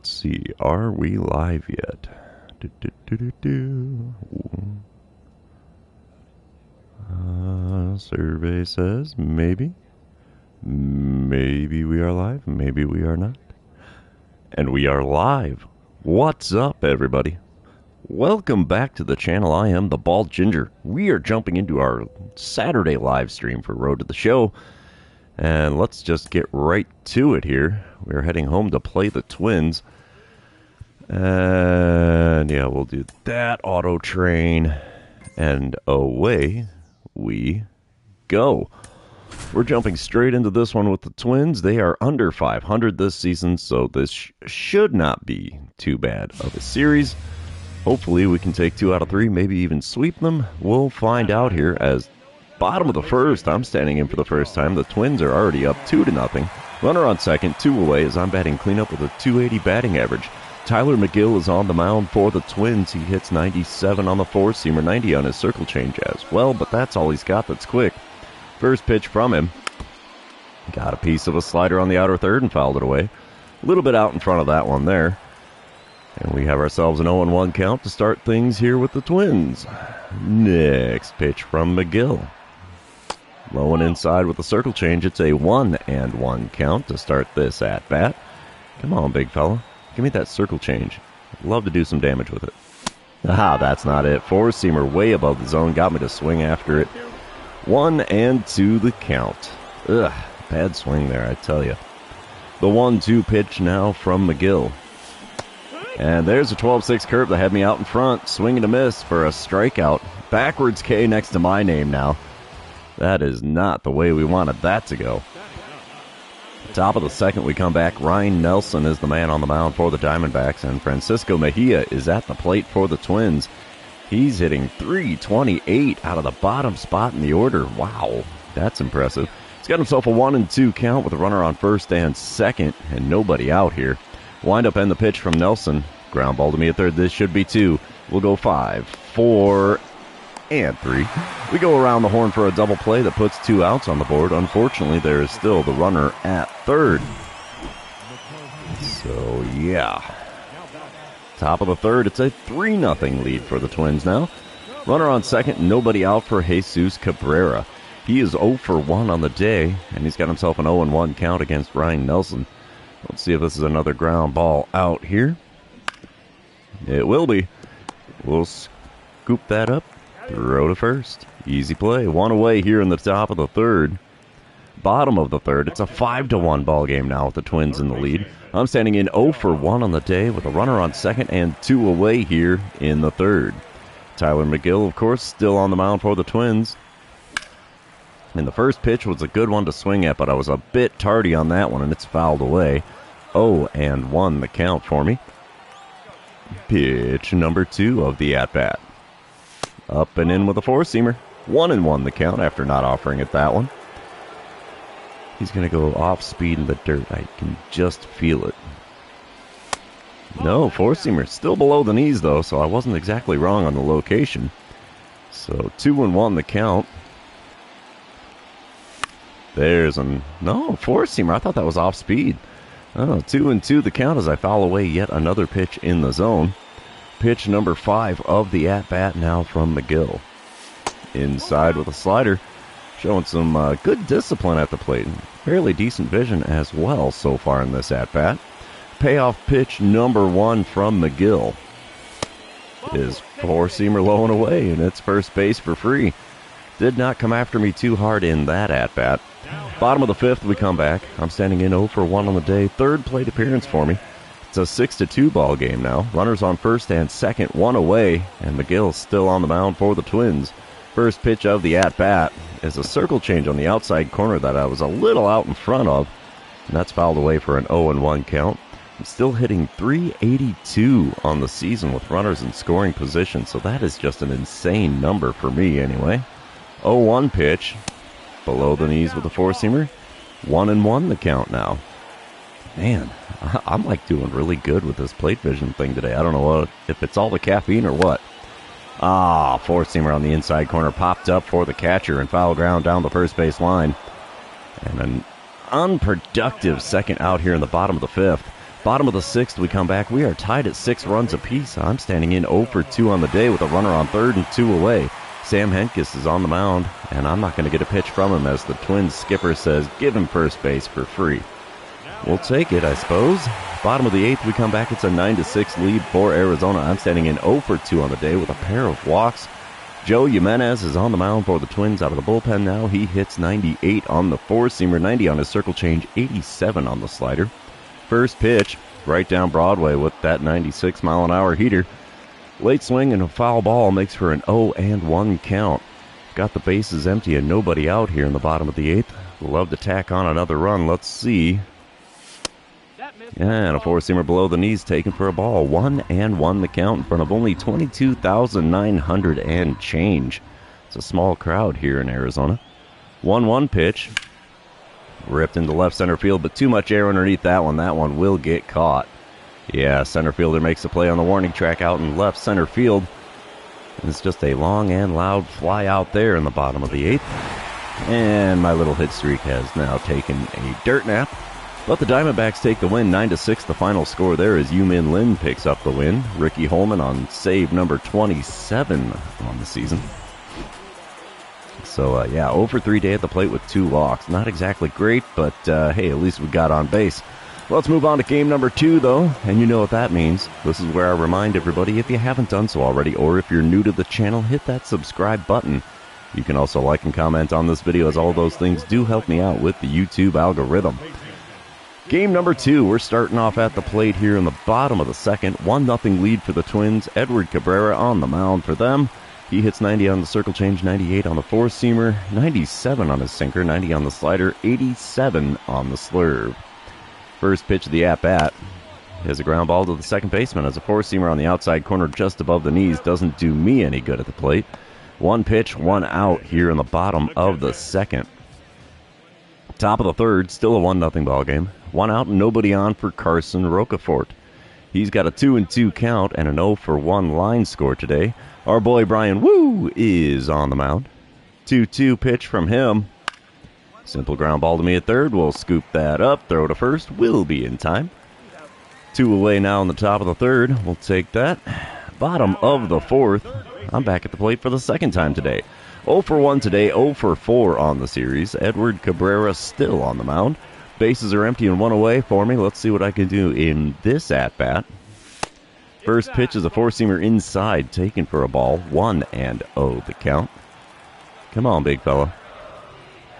let's see. Are we live yet? Survey says maybe. Maybe we are live. Maybe we are not. And we are live. What's up, everybody? Welcome back to the channel. I am the Bald Ginger. We are jumping into our Saturday live stream for Road to the Show. And let's just get right to it here. We're heading home to play the Twins. And yeah, we'll do that auto train. And away we go. We're jumping straight into this one with the Twins. They are under 500 this season, so this should not be too bad of a series. Hopefully we can take 2 out of 3, maybe even sweep them. We'll find out here as bottom of the first. I'm standing in for the first time. The Twins are already up 2-0. Runner on second, 2 away as I'm batting cleanup with a .280 batting average. Tyler McGill is on the mound for the Twins. He hits 97 on the four-seamer, 90 on his circle change as well, but that's all he's got that's quick. First pitch from him. Got a piece of a slider on the outer third and fouled it away. A little bit out in front of that one there. And we have ourselves an 0-1 count to start things here with the Twins. Next pitch from McGill. Low and inside with the circle change. It's a 1-1 count to start this at-bat. Come on, big fella. Give me that circle change. I'd love to do some damage with it. Ah, that's not it. Four-seamer way above the zone. Got me to swing after it. 1-2 the count. Ugh, bad swing there, I tell you. The 1-2 pitch now from McGill. And there's a 12-6 curve that had me out in front. Swing and a miss for a strikeout. Backwards K next to my name now. That is not the way we wanted that to go. Top of the second, we come back. Ryan Nelson is the man on the mound for the Diamondbacks, and Francisco Mejia is at the plate for the Twins. He's hitting .328 out of the bottom spot in the order. Wow, that's impressive. He's got himself a 1-2 count with a runner on first and second, and nobody out here. Wind up and the pitch from Nelson. Ground ball to me at third. This should be 2. We'll go 5, 4, and 3. We go around the horn for a double play that puts 2 outs on the board. Unfortunately, there is still the runner at third. So, yeah. Top of the third, it's a 3-0 lead for the Twins now. Runner on second, nobody out for Jesus Cabrera. He is 0 for 1 on the day, and he's got himself an 0-1 count against Ryan Nelson. Let's see if this is another ground ball out here. It will be. We'll scoop that up. Throw to first. Easy play. 1 away here in the top of the third. Bottom of the third. It's a 5-1 ball game now with the Twins in the lead. I'm standing in 0 for 1 on the day with a runner on second and 2 away here in the third. Tyler McGill, of course, still on the mound for the Twins. And the first pitch was a good one to swing at, but I was a bit tardy on that one, and it's fouled away. 0-1 the count for me. Pitch number 2 of the at-bat. Up and in with a four-seamer. 1-1 the count after not offering it that one. He's going to go off speed in the dirt. I can just feel it. No, four-seamer. Still below the knees, though, so I wasn't exactly wrong on the location. So 2-1 the count. There's no, four-seamer. I thought that was off speed. Oh, 2-2 the count as I foul away yet another pitch in the zone. Pitch number 5 of the at-bat now from McGill. Inside with a slider. Showing some good discipline at the plate. Fairly decent vision as well so far in this at-bat. Payoff pitch number 1 from McGill. Is four-seamer low and away, and it's first base for free. Did not come after me too hard in that at-bat. Bottom of the fifth, we come back. I'm standing in 0 for 1 on the day. Third plate appearance for me. It's a 6-2 ball game now. Runners on first and second, 1 away, and McGill still on the mound for the Twins. First pitch of the at-bat is a circle change on the outside corner that I was a little out in front of, and that's fouled away for an 0-1 count. I'm still hitting .382 on the season with runners in scoring position, so that is just an insane number for me anyway. 0-1 pitch. Below the knees with a four-seamer. 1-1 the count now. Man, I'm like doing really good with this plate vision thing today. I don't know if it's all the caffeine or what. Ah, four-seamer on the inside corner popped up for the catcher and foul ground down the first base line. And an unproductive second out here in the bottom of the fifth. Bottom of the 6th, we come back. We are tied at 6 runs apiece. I'm standing in 0 for 2 on the day with a runner on third and 2 away. Sam Henkes is on the mound, and I'm not going to get a pitch from him as the Twins skipper says, give him first base for free. We'll take it, I suppose. Bottom of the 8th, we come back. It's a 9-6 lead for Arizona. I'm standing in 0 for 2 on the day with a pair of walks. Joe Jimenez is on the mound for the Twins out of the bullpen now. He hits 98 on the four-seamer, 90 on his circle change, 87 on the slider. First pitch, right down Broadway with that 96-mile-an-hour heater. Late swing and a foul ball makes for an 0-1 count. Got the bases empty and nobody out here in the bottom of the 8th. Love to tack on another run. Let's see. And a four-seamer below the knees taken for a ball. 1-1 the count in front of only 22,900 and change. It's a small crowd here in Arizona. 1-1 pitch. Ripped into left center field, but too much air underneath that one. That one will get caught. Yeah, center fielder makes a play on the warning track out in left center field. And it's just a long and loud fly out there in the bottom of the 8th. And my little hit streak has now taken a dirt nap. But the Diamondbacks take the win, 9-6. The final score there is Yu-Min Lin picks up the win. Ricky Holman on save number 27 on the season. So, 0 for 3 day at the plate with 2 walks. Not exactly great, but hey, at least we got on base. Let's move on to game number 2, though, and you know what that means. This is where I remind everybody, if you haven't done so already, or if you're new to the channel, hit that subscribe button. You can also like and comment on this video, as all those things do help me out with the YouTube algorithm. Game number 2, we're starting off at the plate here in the bottom of the 2nd. 1-0 lead for the Twins. Edward Cabrera on the mound for them. He hits 90 on the circle change, 98 on the four-seamer, 97 on his sinker, 90 on the slider, 87 on the slurve. First pitch of the at-bat is a ground ball to the second baseman as a four-seamer on the outside corner just above the knees. Doesn't do me any good at the plate. 1 pitch, 1 out here in the bottom of the 2nd. Top of the 3rd, still a 1-0 ball game. 1 out and nobody on for Carson Rocafort. He's got a 2-2 count and an 0 for 1 line score today. Our boy Brian Woo is on the mound. 2-2 pitch from him. Simple ground ball to me at third. We'll scoop that up. Throw to first. Will be in time. 2 away now in the top of the 3rd. We'll take that. Bottom of the 4th. I'm back at the plate for the 2nd time today. 0 for 1 today. 0 for 4 on the series. Edward Cabrera still on the mound. Bases are empty and 1 away for me. Let's see what I can do in this at-bat. First pitch is a four-seamer inside, taken for a ball. 1-0 the count. Come on, big fella.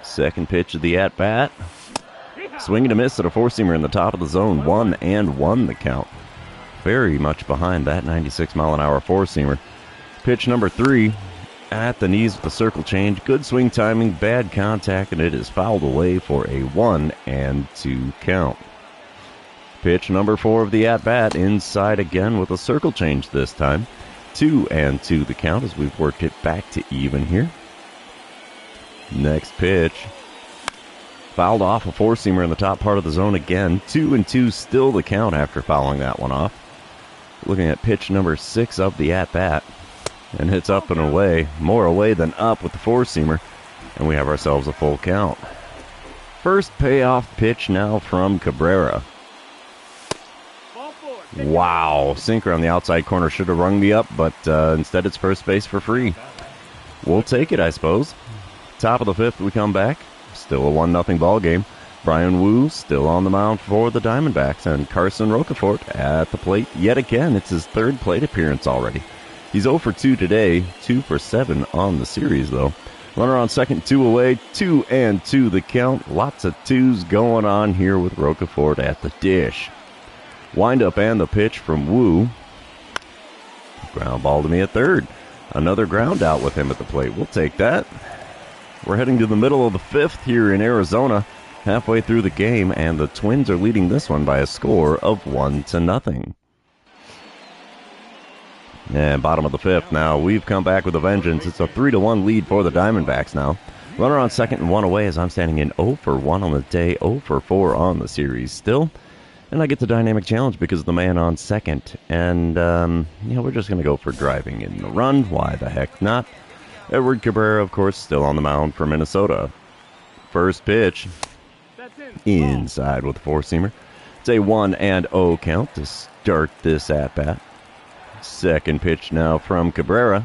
Second pitch of the at-bat. Swing and a miss at a four-seamer in the top of the zone. 1-1 the count. Very much behind that 96-mile-an-hour four-seamer. Pitch number 3. At the knees with the circle change. Good swing timing, bad contact, and it is fouled away for a 1-2 count. Pitch number 4 of the at-bat, inside again with a circle change this time. 2-2 the count as we've worked it back to even here. Next pitch. Fouled off a four-seamer in the top part of the zone again. 2-2 still the count after fouling that one off. Looking at pitch number 6 of the at-bat. And hits up and away. More away than up with the four-seamer. And we have ourselves a full count. First payoff pitch now from Cabrera. Wow. Sinker on the outside corner should have rung me up, but instead it's first base for free. We'll take it, I suppose. Top of the 5th, we come back. Still a 1-0 ball game. Brian Woo still on the mound for the Diamondbacks. And Carson Rocafort at the plate yet again. It's his 3rd plate appearance already. He's 0 for 2 today, 2 for 7 on the series, though. Runner on second, 2 away, 2-2 the count. Lots of 2s going on here with Rocafort at the dish. Windup and the pitch from Woo. Ground ball to me at 3rd. Another ground out with him at the plate. We'll take that. We're heading to the middle of the 5th here in Arizona, halfway through the game, and the Twins are leading this one by a score of 1-0. And bottom of the 5th now, we've come back with a vengeance. It's a 3-1 lead for the Diamondbacks now. Runner on second and 1 away as I'm standing in 0 for 1 on the day, 0 for 4 on the series still. And I get the dynamic challenge because of the man on second. And, we're just going to go for driving in the run. Why the heck not? Edward Cabrera, of course, still on the mound for Minnesota. First pitch. Inside with the four-seamer. It's a 1-0 count to start this at-bat. Second pitch now from Cabrera.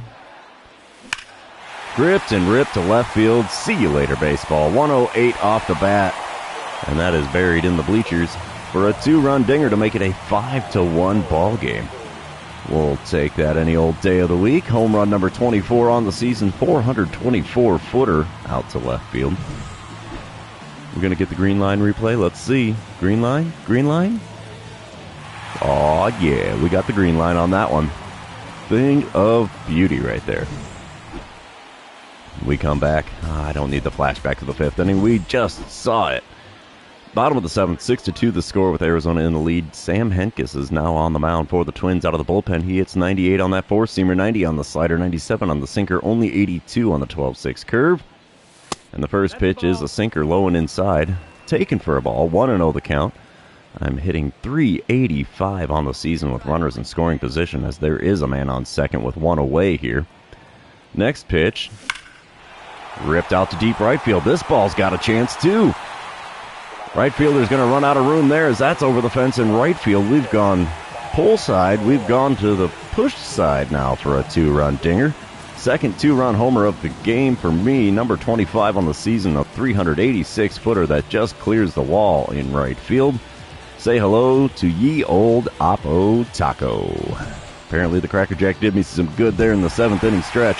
Gripped and ripped to left field. See you later, baseball. 108 off the bat. And that is buried in the bleachers for a 2-run dinger to make it a 5-1 ball game. We'll take that any old day of the week. Home run number 24 on the season. 424-footer out to left field. We're going to get the green line replay. Let's see. Green line? Green line? Oh yeah, we got the green line on that one. Thing of beauty right there. We come back. I don't need the flashback to the 5th inning. We just saw it. Bottom of the 7th, 6-2 the score with Arizona in the lead. Sam Hentges is now on the mound for the Twins out of the bullpen. He hits 98 on that four-seamer, 90 on the slider, 97 on the sinker, only 82 on the 12-6 curve. And the first pitch is a sinker low and inside. Taken for a ball, 1-0 the count. I'm hitting .385 on the season with runners in scoring position as there is a man on second with one away here. Next pitch, ripped out to deep right field. This ball's got a chance too. Right fielder's going to run out of room there as that's over the fence in right field. We've gone pull side. We've gone to the push side now for a 2-run dinger. Second 2-run homer of the game for me. Number 25 on the season, a 386-footer that just clears the wall in right field. Say hello to ye old Oppo Taco. Apparently the Cracker Jack did me some good there in the 7th inning stretch.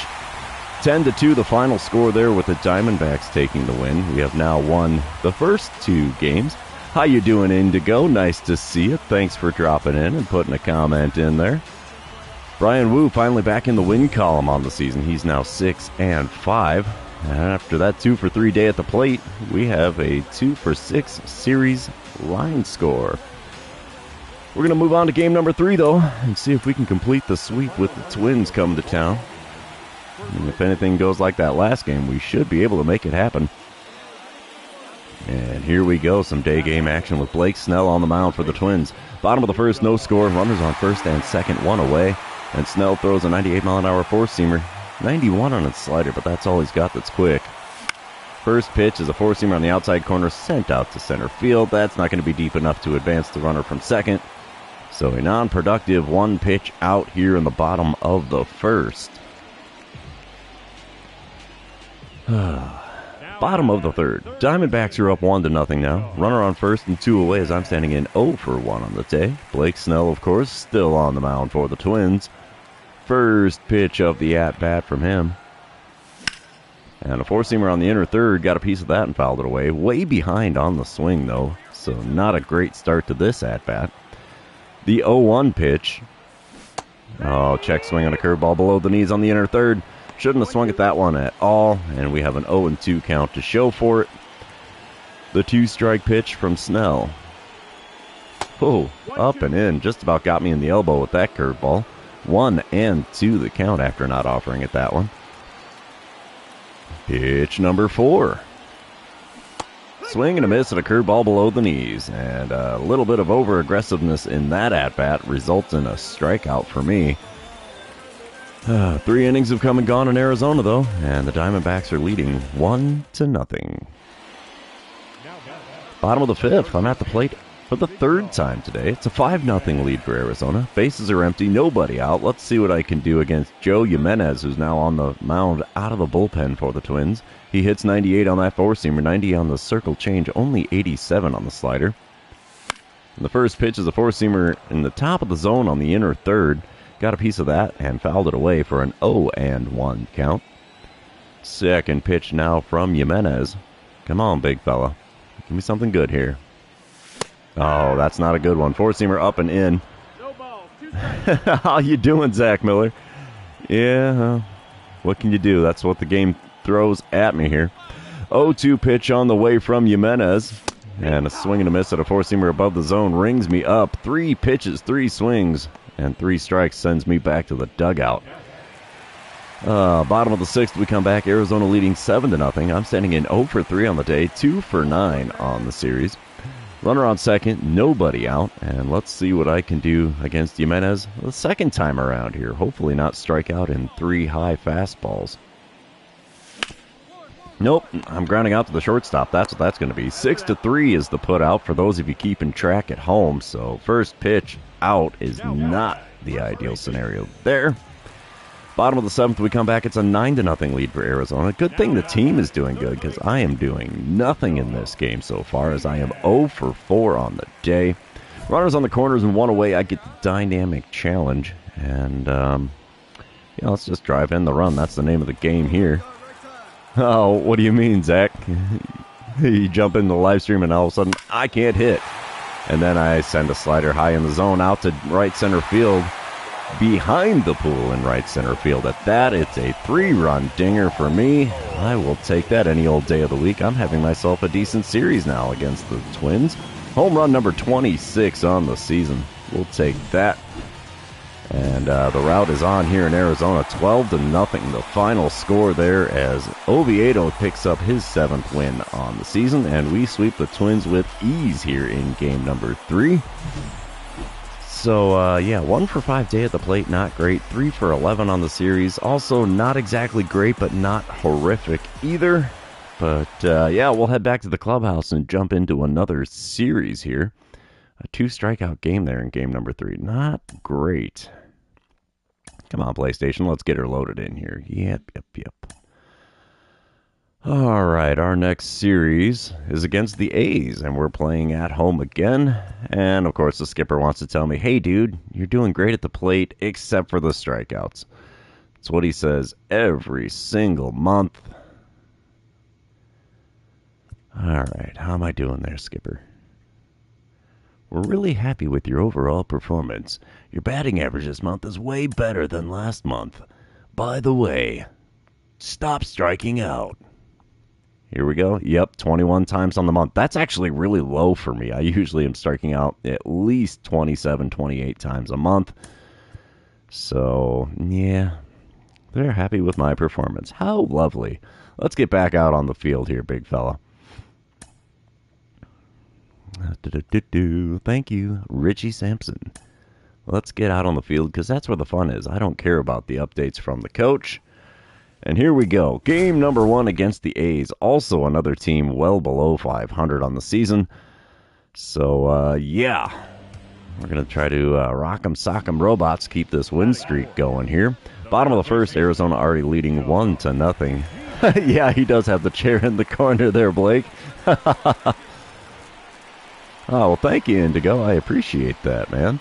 10-2 the final score there with the Diamondbacks taking the win. We have now won the first 2 games. How you doing, Indigo? Nice to see you. Thanks for dropping in and putting a comment in there. Brian Wu finally back in the win column on the season. He's now 6-5. And after that 2-for-3 day at the plate, we have a 2-for-6 series line score. We're going to move on to game number 3, though, and see if we can complete the sweep with the Twins coming to town. And if anything goes like that last game, we should be able to make it happen. And here we go, some day game action with Blake Snell on the mound for the Twins. Bottom of the first, no score, runners on first and second, one away. And Snell throws a 98-mile-an-hour four-seamer, 91 on its slider, but that's all he's got that's quick. First pitch is a four-seamer on the outside corner, sent out to center field. That's not going to be deep enough to advance the runner from second. So a non-productive one pitch out here in the bottom of the first. Bottom of the third. Diamondbacks are up 1-0 now. Runner on first and 2 away as I'm standing in 0-for-1 on the day. Blake Snell, of course, still on the mound for the Twins. First pitch of the at-bat from him. And a four-seamer on the inner third, got a piece of that and fouled it away. Way behind on the swing, though, so not a great start to this at-bat. The 0-1 pitch. Oh, check swing on a curveball below the knees on the inner third. Shouldn't have swung at that one at all, and we have an 0-2 count to show for it. The 2-strike pitch from Snell. Oh, up and in. Just about got me in the elbow with that curveball. 1-2 the count after not offering it that one. Pitch number 4. Swing and a miss at a curveball below the knees. And a little bit of over-aggressiveness in that at-bat results in a strikeout for me. 3 innings have come and gone in Arizona, though, and the Diamondbacks are leading 1-0. Bottom of the 5th, I'm at the plate for the 3rd time today. It's a 5-0 lead for Arizona. Bases are empty, nobody out. Let's see what I can do against Joe Jimenez, who's now on the mound out of the bullpen for the Twins. He hits 98 on that four-seamer, 90 on the circle change, only 87 on the slider. And the first pitch is a four-seamer in the top of the zone on the inner third. Got a piece of that and fouled it away for an 0-1 count. Second pitch now from Jimenez. Come on, big fella. Give me something good here. Oh, that's not a good one. Four-seamer up and in. How you doing, Zach Miller? Yeah, what can you do? That's what the game throws at me here. 0-2 pitch on the way from Jimenez. And a swing and a miss at a four-seamer above the zone rings me up. 3 pitches, 3 swings. And 3 strikes sends me back to the dugout. Bottom of the 6th, we come back. Arizona leading 7-0. I'm standing in 0-for-3 on the day, 2-for-9 on the series. Runner on second, nobody out. And let's see what I can do against Jimenez the second time around here. Hopefully not strike out in 3 high fastballs. Nope, I'm grounding out to the shortstop. That's what that's going to be. 6-3 is the put out for those of you keeping track at home. So first pitch out is not the ideal scenario there. Bottom of the seventh, we come back. It's a 9-0 lead for Arizona. Good thing the team is doing good because I am doing nothing in this game so far as I am 0 for 4 on the day. Runners on the corners and 1 away. I get the dynamic challenge. And, let's just drive in the run. That's the name of the game here. Oh, what do you mean, Zach? You jump into the live stream and all of a sudden, I can't hit. And then I send a slider high in the zone out to right center field, behind the pool in right center field. At that, it's a 3-run dinger for me. I will take that any old day of the week. I'm having myself a decent series now against the Twins. Home run number 26 on the season. We'll take that. And the route is on here in Arizona, 12-0, the final score there as Oviedo picks up his 7th win on the season, and we sweep the Twins with ease here in game number 3. So, 1 for 5 day at the plate, not great. 3 for 11 on the series, also not exactly great, but not horrific either. But, we'll head back to the clubhouse and jump into another series here. A 2-strikeout game there in game number 3. Not great. Come on, PlayStation. Let's get her loaded in here. Yep. All right, our next series is against the A's, and we're playing at home again. And, of course, the skipper wants to tell me, hey, dude, you're doing great at the plate, except for the strikeouts. That's what he says every single month. All right, how am I doing there, skipper? We're really happy with your overall performance. Your batting average this month is way better than last month. By the way, stop striking out. Here we go. Yep, 21 times on the month. That's actually really low for me. I usually am striking out at least 27, 28 times a month. So, yeah, they're happy with my performance. How lovely. Let's get back out on the field here, big fella. Thank you, Richie Sampson. Let's get out on the field because that's where the fun is. I don't care about the updates from the coach. And here we go. Game number 1 against the A's. Also another team well below 500 on the season. So, we're going to try to rock 'em, sock 'em robots, keep this win streak going here. Bottom of the first, Arizona already leading 1-0. Yeah, he does have the chair in the corner there, Blake. Oh, well, thank you, Indigo. I appreciate that, man.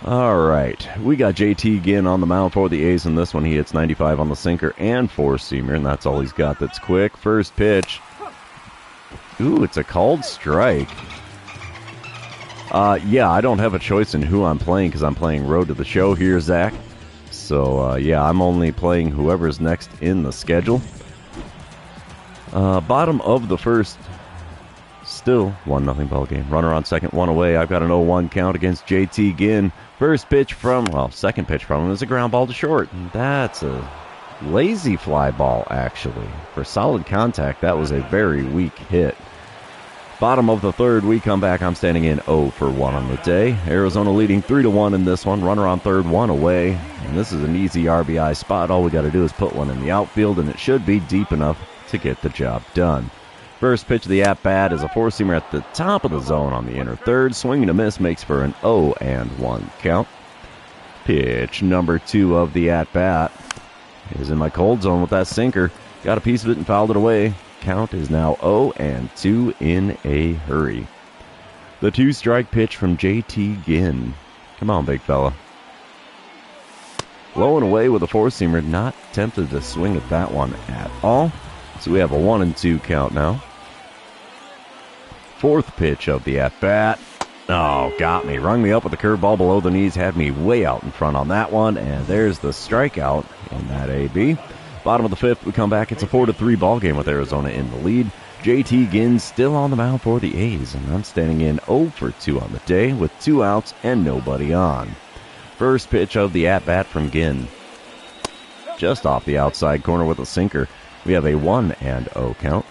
All right. We got JT Ginn on the mound for the A's in this one. He hits 95 on the sinker and 4-seamer, and that's all he's got that's quick. First pitch. Ooh, it's a called strike. I don't have a choice in who I'm playing because I'm playing Road to the Show here, Zach. So, I'm only playing whoever's next in the schedule. Bottom of the first. Still 1-0 ball game. Runner on second, 1 away. I've got an 0-1 count against JT Ginn. Second pitch from him is a ground ball to short. That's a lazy fly ball, actually. For solid contact, that was a very weak hit. Bottom of the third, we come back. I'm standing in 0 for 1 on the day. Arizona leading 3-1 in this one. Runner on third, 1 away. And this is an easy RBI spot. All we got to do is put one in the outfield, and it should be deep enough to get the job done. First pitch of the at-bat is a 4-seamer at the top of the zone on the inner third. Swing and a miss makes for an 0-1 count. Pitch number 2 of the at-bat is in my cold zone with that sinker. Got a piece of it and fouled it away. Count is now 0-2 in a hurry. The 2-strike pitch from JT Ginn. Come on, big fella. Low and away with a 4-seamer. Not tempted to swing at that one at all. So we have a 1-2 count now. Fourth pitch of the at-bat. Oh, got me. Rung me up with a curveball below the knees. Had me way out in front on that one. And there's the strikeout in that AB. Bottom of the fifth, we come back. It's a 4-3 ball game with Arizona in the lead. JT Ginn still on the mound for the A's. And I'm standing in 0 for 2 on the day with 2 outs and nobody on. First pitch of the at-bat from Ginn. Just off the outside corner with a sinker. We have a 1-0 count.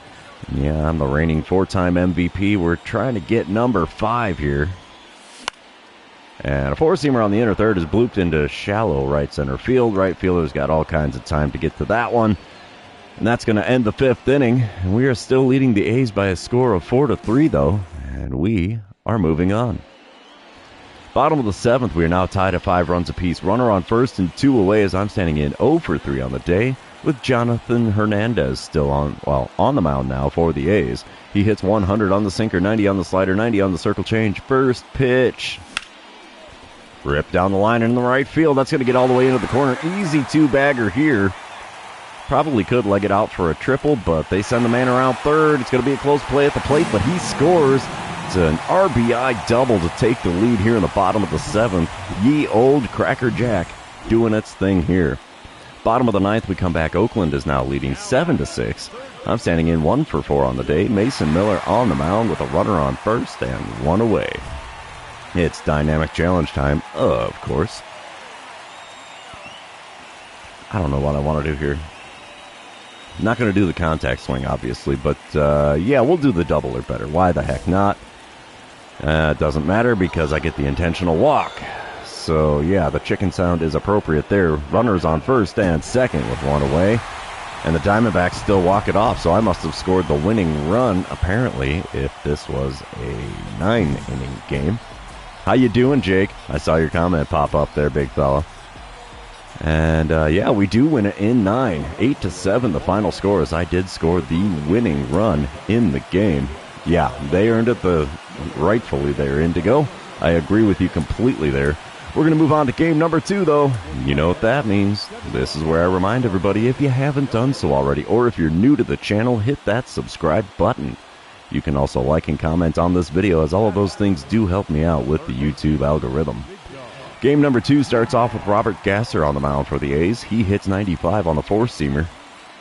Yeah, I'm the reigning 4-time MVP. We're trying to get number 5 here. And a 4-seamer on the inner third is blooped into shallow right center field. Right fielder's got all kinds of time to get to that one. And that's going to end the 5th inning. And we are still leading the A's by a score of 4-3, though. And we are moving on. Bottom of the 7th, we are now tied at 5 runs apiece. Runner on first and 2 away as I'm standing in 0 for 3 on the day, with Jonathan Hernandez still on the mound now for the A's. He hits 100 on the sinker, 90 on the slider, 90 on the circle change. First pitch. Ripped down the line in the right field. That's going to get all the way into the corner. Easy two-bagger here. Probably could leg it out for a triple, but they send the man around third. It's going to be a close play at the plate, but he scores. It's an RBI double to take the lead here in the bottom of the 7th. Ye old Cracker Jack doing its thing here. Bottom of the 9th, we come back. Oakland is now leading 7-6. I'm standing in 1 for 4 on the day. Mason Miller on the mound with a runner on first and 1 away. It's dynamic challenge time, of course. I don't know what I want to do here. I'm not going to do the contact swing, obviously, but yeah, we'll do the double or better. Why the heck not? It doesn't matter because I get the intentional walk. So, yeah, the chicken sound is appropriate there. Runners on first and second with 1 away. And the Diamondbacks still walk it off, so I must have scored the winning run, apparently, if this was a 9-inning game. How you doing, Jake? I saw your comment pop up there, big fella. And, yeah, we do win it in 9. 8-7 the final score, as I did score the winning run in the game. Yeah, they earned it rightfully they're in to go. I agree with you completely there. We're going to move on to game number 2, though. You know what that means. This is where I remind everybody, if you haven't done so already, or if you're new to the channel, hit that subscribe button. You can also like and comment on this video, as all of those things do help me out with the YouTube algorithm. Game number 2 starts off with Robert Gasser on the mound for the A's. He hits 95 on the 4-seamer,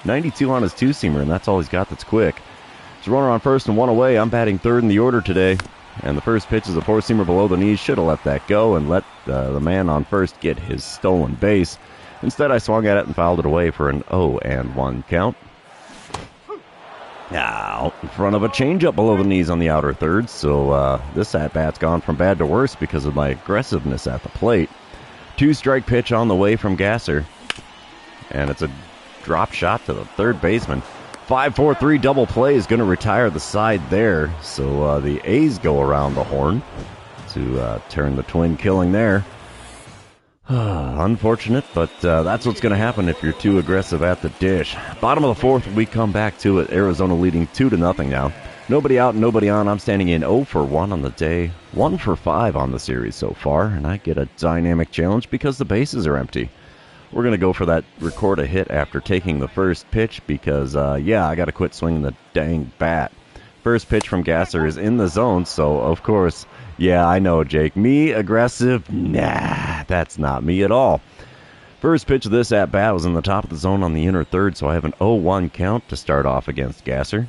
92 on his 2-seamer, and that's all he's got that's quick. It's a runner on first and 1 away. I'm batting third in the order today. And the first pitch is a 4-seamer below the knees. Should have let that go and let the man on first get his stolen base. Instead, I swung at it and fouled it away for an 0-1 count. Out in front of a changeup below the knees on the outer third. So this at-bat's gone from bad to worse because of my aggressiveness at the plate. 2-strike pitch on the way from Gasser. And it's a drop shot to the third baseman. 5-4-3 double play is going to retire the side there. So the A's go around the horn to turn the twin killing there. Unfortunate, but that's what's going to happen if you're too aggressive at the dish. Bottom of the 4th, we come back to it. Arizona leading 2-0 now. Nobody out, nobody on. I'm standing in 0 for 1 on the day. 1 for 5 on the series so far. And I get a dynamic challenge because the bases are empty. We're going to go for that record a hit after taking the first pitch because, yeah, I got to quit swinging the dang bat. First pitch from Gasser is in the zone, so, of course, yeah, I know, Jake. Me, aggressive? Nah, that's not me at all. First pitch of this at-bat was in the top of the zone on the inner third, so I have an 0-1 count to start off against Gasser.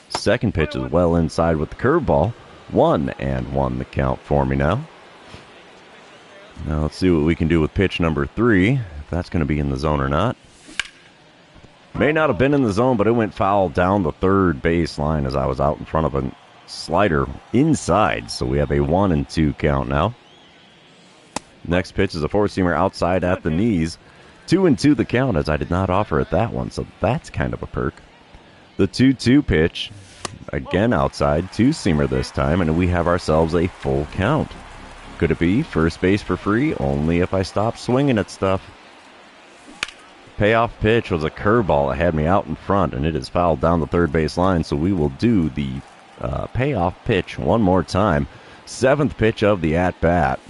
Second pitch is well inside with the curveball. 1-1 the count for me now. Now let's see what we can do with pitch number 3. That's going to be in the zone or not. May not have been in the zone, but it went foul down the third base line as I was out in front of a slider inside. So we have a 1-2 count now. Next pitch is a 4-seamer outside at the knees. 2-2 the count as I did not offer it that one, so that's kind of a perk. The 2-2 pitch, again outside, 2-seamer this time, and we have ourselves a full count. Could it be first base for free? Only if I stop swinging at stuff. Payoff pitch was a curveball that had me out in front, and it is fouled down the third base line, so we will do the payoff pitch one more time. 7th pitch of the at-bat.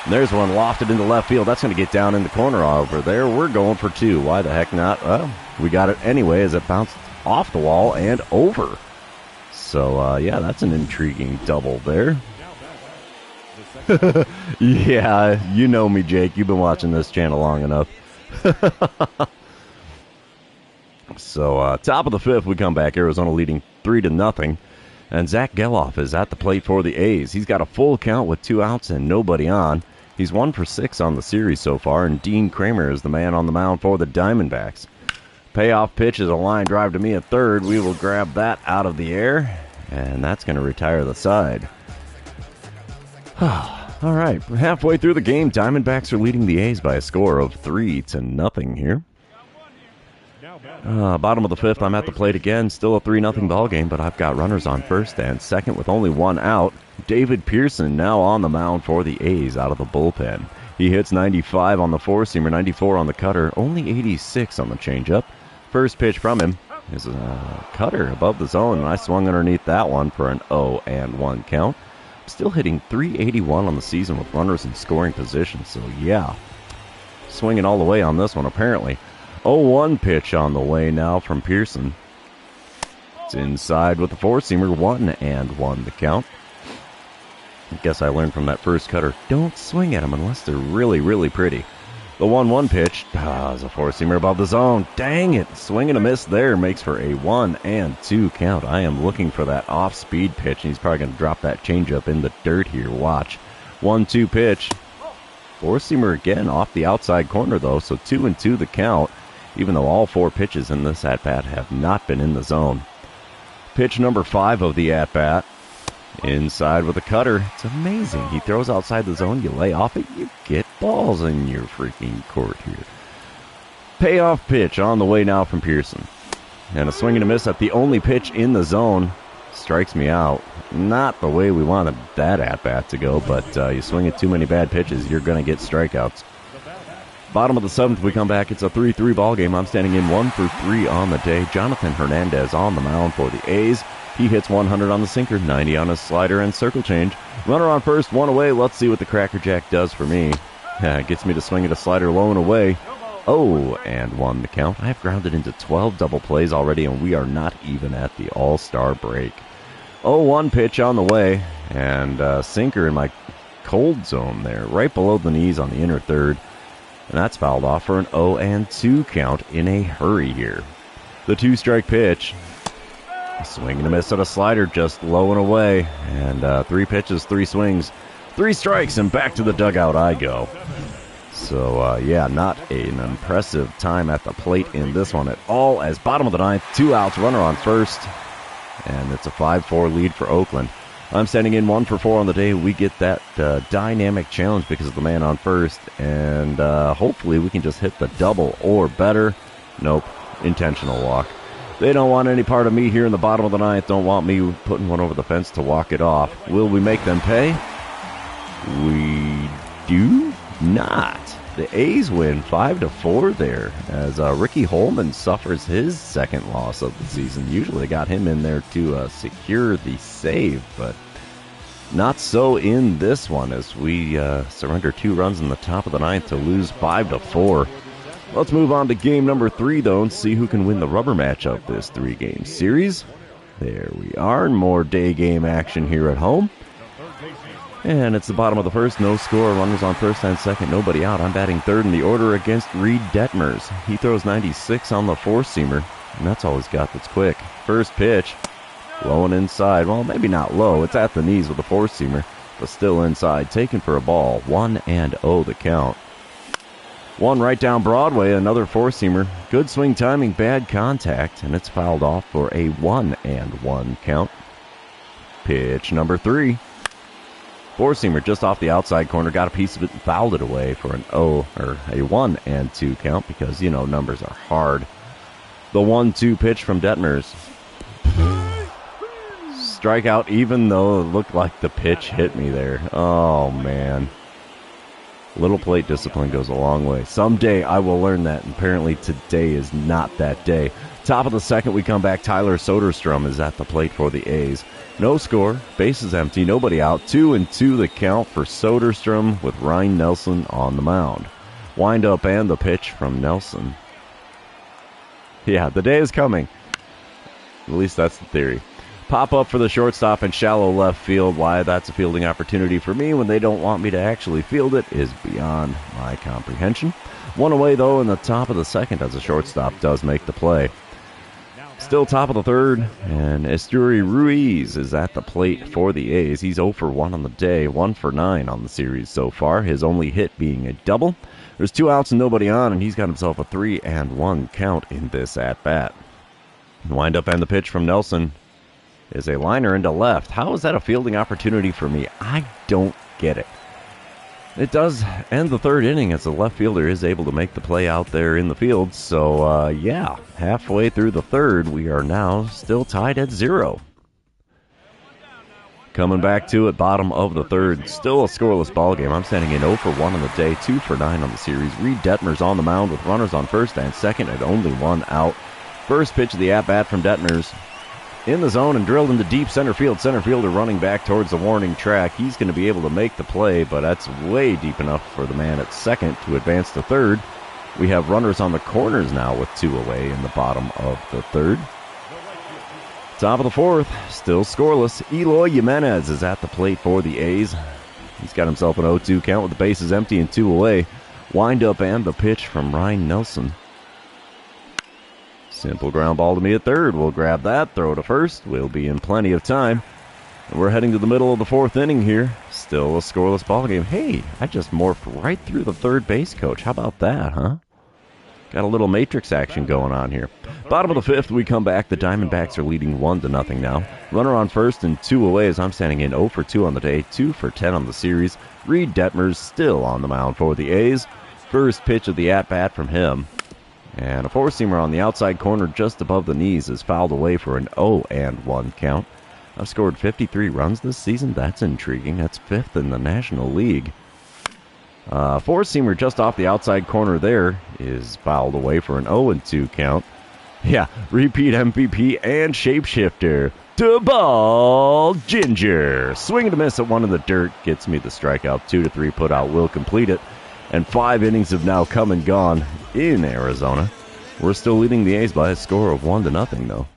There's one lofted into left field. That's going to get down in the corner over there. We're going for 2. Why the heck not? Well, we got it anyway as it bounced off the wall and over. So, yeah, that's an intriguing double there. Yeah, you know me, Jake. You've been watching this channel long enough. So, top of the 5th, we come back. Arizona leading 3-0. And Zach Geloff is at the plate for the A's. He's got a full count with 2 outs and nobody on. He's 1 for 6 on the series so far, and Dean Kramer is the man on the mound for the Diamondbacks. Payoff pitch is a line drive to me at third. We will grab that out of the air, and that's going to retire the side. All right, halfway through the game, Diamondbacks are leading the A's by a score of 3-0 here. Bottom of the fifth, I'm at the plate again. Still a 3-0 ball game, but I've got runners on first and second with only one out. David Pearson now on the mound for the A's out of the bullpen. He hits 95 on the four-seamer, 94 on the cutter, only 86 on the changeup. First pitch from him is a cutter above the zone, and I swung underneath that one for an 0-1 count. Still hitting 381 on the season with runners in scoring position, so yeah, swinging all the way on this one apparently. 0-1 pitch on the way now from Pearson. It's inside with the four-seamer, 1-1 the count. I guess I learned from that first cutter, don't swing at them unless they're really, really pretty. The 1-1 pitch is a four-seamer above the zone. Dang it, swing and a miss there makes for a 1-2 count. I am looking for that off-speed pitch, and he's probably going to drop that changeup in the dirt here. Watch. 1-2 pitch. Four-seamer again off the outside corner, though, so 2-2 the count, even though all four pitches in this at-bat have not been in the zone. Pitch number 5 of the at-bat. Inside with a cutter. It's amazing. He throws outside the zone, you lay off it, you get balls in your freaking court here. Payoff pitch on the way now from Pearson. And a swing and a miss at the only pitch in the zone. Strikes me out. Not the way we wanted that at-bat to go, but you swing at too many bad pitches, you're going to get strikeouts. Bottom of the seventh, we come back. It's a 3-3 ball game. I'm standing in 1 for 3 on the day. Jonathan Hernandez on the mound for the A's. He hits 100 on the sinker, 90 on his slider and circle change. Runner on first, one away. Let's see what the Cracker Jack does for me. Gets me to swing at a slider low and away. 0-1 the count. I have grounded into 12 double plays already, and we are not even at the All-Star break. 0-1 pitch on the way, and sinker in my cold zone there, right below the knees on the inner third. And that's fouled off for an 0-2 count in a hurry here. The 2-strike pitch. A swing and a miss at a slider just low and away. And 3 pitches, 3 swings, 3 strikes, and back to the dugout I go. So, yeah, not an impressive time at the plate in this one at all. As bottom of the ninth, 2 outs, runner on first. And it's a 5-4 lead for Oakland. I'm standing in 1 for 4 on the day. We get that dynamic challenge because of the man on first. And hopefully we can just hit the double or better. Nope, intentional walk. They don't want any part of me here in the bottom of the ninth. Don't want me putting one over the fence to walk it off. Will we make them pay? We do not. The A's win 5-4 there as Ricky Holman suffers his second loss of the season. Usually they got him in there to secure the save, but not so in this one as we surrender 2 runs in the top of the ninth to lose 5-4. Let's move on to game number 3, though, and see who can win the rubber match of this 3-game series. There we are, more day game action here at home. And it's the bottom of the first, no score, runners on first and second, nobody out. I'm batting third in the order against Reed Detmers. He throws 96 on the four-seamer, and that's all he's got that's quick. First pitch, low and inside. Well, maybe not low, it's at the knees with the four-seamer, but still inside, taken for a ball. 1-0 the count. One right down Broadway, another four-seamer. Good swing timing, bad contact, and it's fouled off for a 1-1 count. Pitch number 3. Four-seamer just off the outside corner, got a piece of it and fouled it away for an a 1-2 count because, you know, numbers are hard. The 1-2 pitch from Detmers. Strikeout even though it looked like the pitch hit me there. Oh, man. Little plate discipline goes a long way. Someday I will learn that, and apparently today is not that day. Top of the second, we come back. Tyler Soderstrom is at the plate for the A's. No score, bases empty, nobody out. 2-2 the count for Soderstrom with Ryan Nelson on the mound. Wind up and the pitch from Nelson. Yeah, the day is coming. At least that's the theory. Pop up for the shortstop and shallow left field. Why that's a fielding opportunity for me when they don't want me to actually field it is beyond my comprehension. One away, though, in the top of the second as the shortstop does make the play. Still top of the third, and Esteury Ruiz is at the plate for the A's. He's 0 for 1 on the day, 1 for 9 on the series so far, his only hit being a double. There's 2 outs and nobody on, and he's got himself a 3-1 count in this at-bat. Wind up and the pitch from Nelson is a liner into left. How is that a fielding opportunity for me? I don't get it. It does end the third inning as the left fielder is able to make the play out there in the field. So, yeah, halfway through the third, we are now still tied at 0. Coming back to it, bottom of the third, still a scoreless ball game. I'm standing in 0 for 1 on the day, 2 for 9 on the series. Reed Detmer's on the mound with runners on first and second and only one out. First pitch of the at-bat from Detmer's in the zone and drilled into deep center field. Center fielder running back towards the warning track. He's going to be able to make the play, but that's way deep enough for the man at second to advance to third. We have runners on the corners now with 2 away in the bottom of the third. Top of the fourth, still scoreless. Eloy Jimenez is at the plate for the A's. He's got himself an 0-2 count with the bases empty and 2 away. Wind up and the pitch from Ryan Nelson. Simple ground ball to me at third. We'll grab that, throw to first. We'll be in plenty of time. And we're heading to the middle of the fourth inning here. Still a scoreless ball game. Hey, I just morphed right through the third base coach. How about that, huh? Got a little Matrix action going on here. Bottom of the fifth, we come back. The Diamondbacks are leading 1-0 now. Runner on first and 2 away as I'm standing in 0 for 2 on the day, 2 for 10 on the series. Reed Detmer's still on the mound for the A's. First pitch of the at-bat from him. And a four-seamer on the outside corner just above the knees is fouled away for an 0-1 count. I've scored 53 runs this season. That's intriguing. That's 5th in the National League. Four-seamer just off the outside corner there is fouled away for an 0-2 count. Yeah, repeat MVP and shapeshifter, DeBall Ginger. Swing and a miss at one in the dirt gets me the strikeout. 2-3 put out will complete it. And 5 innings have now come and gone in Arizona. We're still leading the A's by a score of 1-0, though.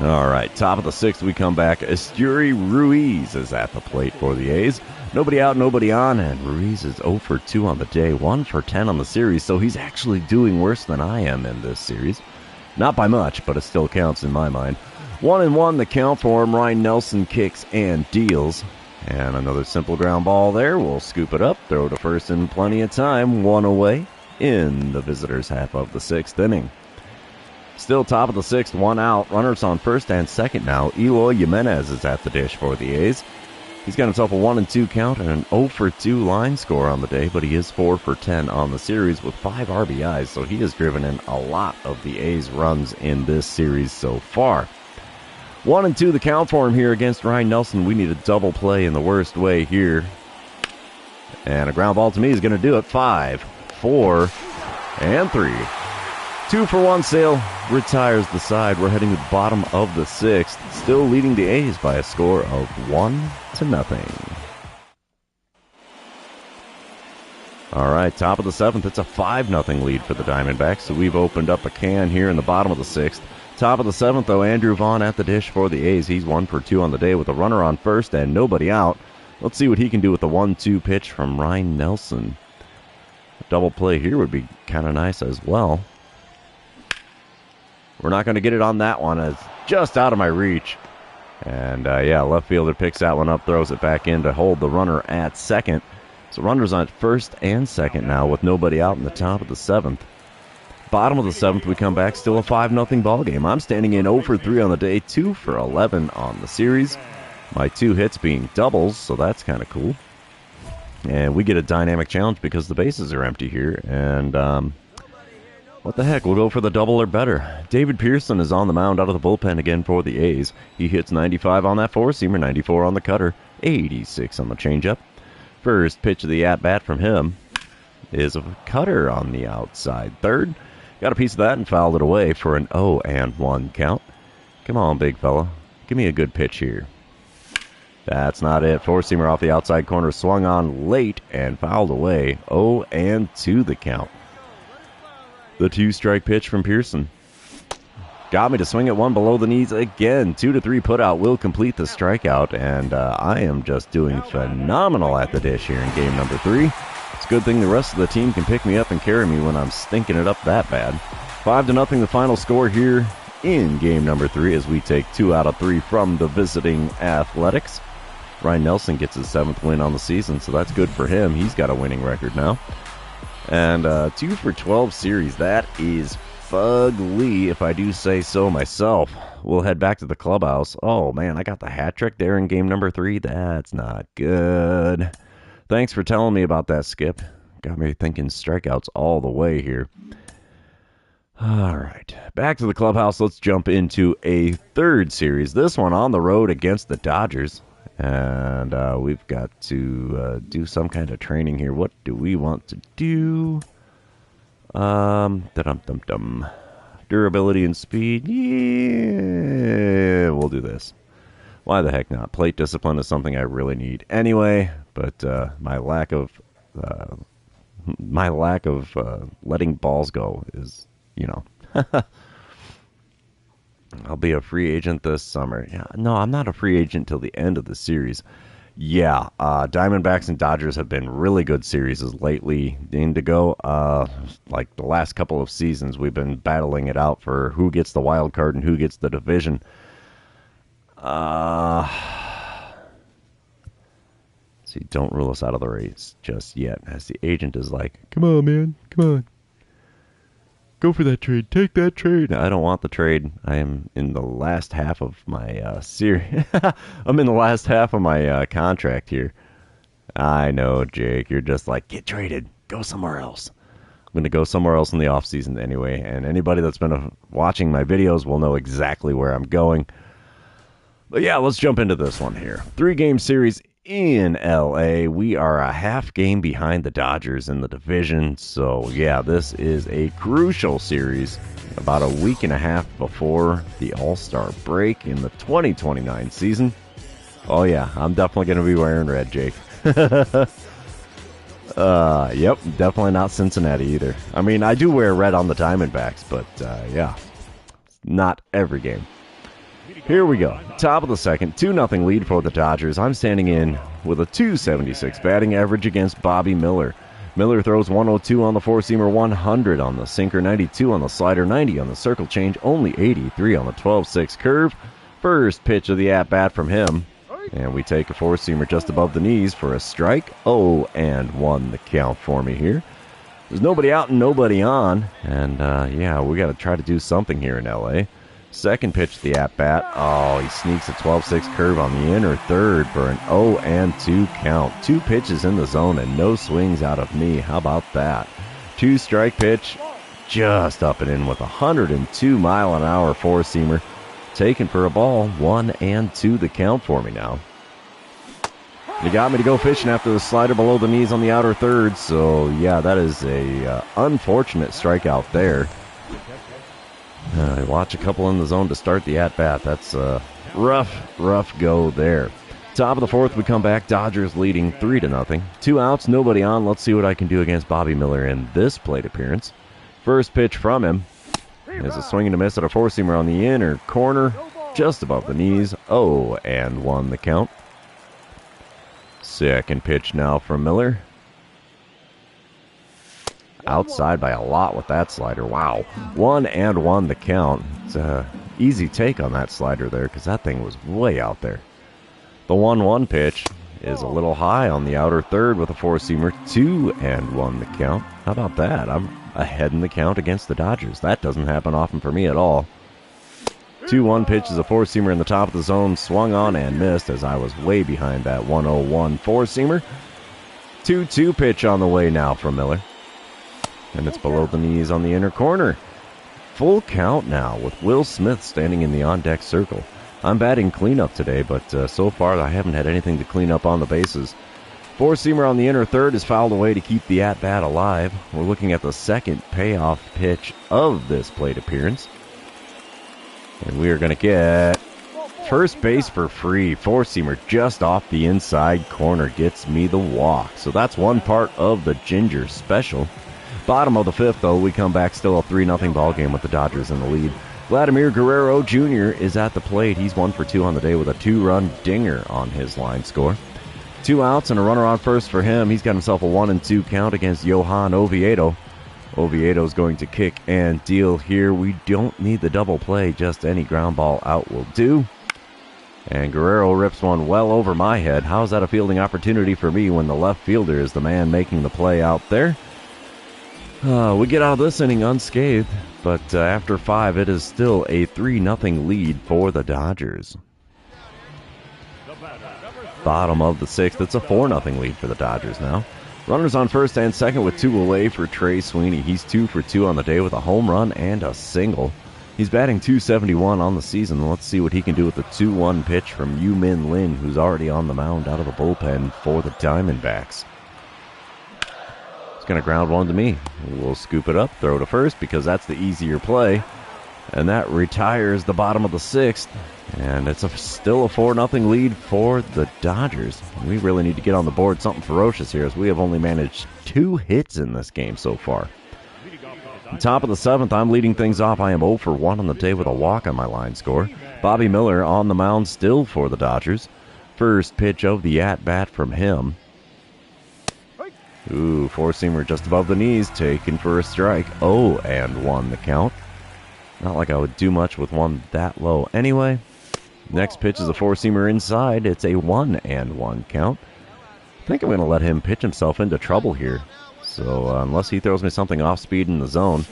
All right, top of the sixth, we come back. Esteury Ruiz is at the plate for the A's. Nobody out, nobody on, and Ruiz is 0 for 2 on the day, 1 for 10 on the series, so he's actually doing worse than I am in this series. Not by much, but it still counts in my mind. 1-1 the count for him. Ryan Nelson kicks and deals. And another simple ground ball there. We'll scoop it up, throw to first in plenty of time. 1 away in the visitors' half of the 6th inning. Still top of the 6th, 1 out. Runners on first and second now. Eloy Jimenez is at the dish for the A's. He's got himself a 1-2 count and an 0 for 2 line score on the day, but he is 4 for 10 on the series with 5 RBIs, so he has driven in a lot of the A's runs in this series so far. 1-2 the count for him here against Ryan Nelson. We need a double play in the worst way here. And a ground ball to me is going to do it. 5, 4, and 3. 2 for 1 Sale retires the side. We're heading to the bottom of the 6th. Still leading the A's by a score of 1-0. All right, top of the 7th. It's a 5-0 lead for the Diamondbacks. So we've opened up a can here in the bottom of the 6th. Top of the 7th, though, Andrew Vaughn at the dish for the A's. He's 1 for 2 on the day with a runner on first and nobody out. Let's see what he can do with the 1-2 pitch from Ryan Nelson. A double play here would be kind of nice as well. We're not going to get it on that one. It's just out of my reach. And, yeah, left fielder picks that one up, throws it back in to hold the runner at second. So runners on first and second now with nobody out in the top of the 7th. Bottom of the 7th, we come back, still a 5-0 ball game. I'm standing in 0 for 3 on the day, 2 for 11 on the series. My 2 hits being doubles, so that's kind of cool. And we get a dynamic challenge because the bases are empty here. And what the heck, we'll go for the double or better. David Pearson is on the mound out of the bullpen again for the A's. He hits 95 on that four-seamer, 94 on the cutter, 86 on the changeup. First pitch of the at-bat from him is a cutter on the outside third. Got a piece of that and fouled it away for an 0-1 count. Come on, big fella. Give me a good pitch here. That's not it. Four-seamer off the outside corner, swung on late and fouled away. 0-2 the count. The 2-strike pitch from Pearson. Got me to swing at one below the knees again. 2-3 put out will complete the strikeout, and I am just doing phenomenal at the dish here in game number 3. It's a good thing the rest of the team can pick me up and carry me when I'm stinking it up that bad. 5-0 the final score here in game number 3 as we take 2 out of 3 from the visiting Athletics. Ryan Nelson gets his 7th win on the season, so that's good for him. He's got a winning record now. And 2 for 12 series, that is fugly, if I do say so myself. We'll head back to the clubhouse. Oh, man, I got the hat trick there in game number 3. That's not good. Thanks for telling me about that, Skip. Got me thinking strikeouts all the way here. All right, back to the clubhouse. Let's jump into a third series. This one on the road against the Dodgers. And we've got to do some kind of training here. What do we want to do? Durability and speed. Yeah, we'll do this. Why the heck not? Plate discipline is something I really need anyway. But my lack of letting balls go is, you know. I'll be a free agent this summer. Yeah, no, I'm not a free agent till the end of the series. Yeah, Diamondbacks and Dodgers have been really good series lately. Indigo, like the last couple of seasons, we've been battling it out for who gets the wild card and who gets the division. See, don't rule us out of the race just yet, as the agent is like, come on, man, come on. Go for that trade. Take that trade. I don't want the trade. I am in the last half of my series. I'm in the last half of my contract here. I know, Jake. You're just like, get traded. Go somewhere else. I'm going to go somewhere else in the offseason anyway. And anybody that's been watching my videos will know exactly where I'm going. But yeah, let's jump into this one here. 3-game series in LA. We are a half game behind the Dodgers in the division. So yeah, this is a crucial series about a week and a half before the All-Star break in the 2029 season. Oh yeah, I'm definitely going to be wearing red, Jake. Yep, definitely not Cincinnati either. I mean, I do wear red on the Diamondbacks, but yeah, not every game. Here we go. Top of the second, 2-0 lead for the Dodgers. I'm standing in with a .276 batting average against Bobby Miller. Miller throws 102 on the four-seamer, 100 on the sinker, 92 on the slider, 90 on the circle change, only 83 on the 12-6 curve. First pitch of the at-bat from him. And we take a four-seamer just above the knees for a strike. 0-1 the count for me here. There's nobody out and nobody on. And yeah, we got to try to do something here in LA. Second pitch to the at-bat. Oh, he sneaks a 12-6 curve on the inner third for an 0-2 count. 2 pitches in the zone and no swings out of me. How about that? 2-strike pitch, just up and in with a 102-mile-an-hour four-seamer. Taken for a ball. 1-2 the count for me now. He got me to go fishing after the slider below the knees on the outer third. So, yeah, that is a unfortunate strikeout there. Watch a couple in the zone to start the at-bat. That's a rough go there. Top of the fourth, we come back. Dodgers leading 3-0. 2 outs, nobody on. Let's see what I can do against Bobby Miller in this plate appearance. First pitch from him is a swing and a miss at a four-seamer on the inner corner, just above the knees. 0-1 the count. Second pitch now from Miller. Outside by a lot with that slider. Wow. 1-1 the count. It's a easy take on that slider there because that thing was way out there. The 1-1 pitch is a little high on the outer third with a four-seamer. 2-1 the count. How about that? I'm ahead in the count against the Dodgers. That doesn't happen often for me at all. 2-1 pitch is a four-seamer in the top of the zone. Swung on and missed as I was way behind that 1-1 four-seamer. 2-2 pitch on the way now from Miller. And it's below the knees on the inner corner. Full count now with Will Smith standing in the on-deck circle. I'm batting cleanup today, but so far I haven't had anything to clean up on the bases. Four-seamer on the inner third is fouled away to keep the at-bat alive. We're looking at the second payoff pitch of this plate appearance. And we are going to get first base for free. Four-seamer just off the inside corner gets me the walk. So that's one part of the Ginger special. Bottom of the fifth, though, we come back still a 3-0 ball game with the Dodgers in the lead. Vladimir Guerrero Jr. is at the plate. He's 1 for 2 on the day with a 2-run dinger on his line score. 2 outs and a runner on first for him. He's got himself a 1-2 count against Johan Oviedo. Oviedo's going to kick and deal here. We don't need the double play. Just any ground ball out will do. And Guerrero rips one well over my head. How's that a fielding opportunity for me when the left fielder is the man making the play out there? We get out of this inning unscathed. But after 5, it is still a 3-0 lead for the Dodgers. Bottom of the 6th, it's a 4-0 lead for the Dodgers now. Runners on first and second with 2 away for Trey Sweeney. He's 2 for 2 on the day with a home run and a single. He's batting .271 on the season. Let's see what he can do with the 2-1 pitch from Yu-Min Lin, who's already on the mound out of the bullpen for the Diamondbacks. He's going to ground one to me. We'll scoop it up, throw to first because that's the easier play. And that retires the bottom of the 6th. And it's still a 4-0 lead for the Dodgers. We really need to get on the board something ferocious here, as we have only managed 2 hits in this game so far. Top of the 7th, I'm leading things off. I am 0 for 1 on the day with a walk on my line score. Bobby Miller on the mound still for the Dodgers. First pitch of the at-bat from him. Ooh, four-seamer just above the knees, taken for a strike. 0-1 the count. Not like I would do much with one that low anyway. Next pitch is a four-seamer inside. It's a 1-1 count. I think I'm going to let him pitch himself into trouble here. So unless he throws me something off-speed in the zone,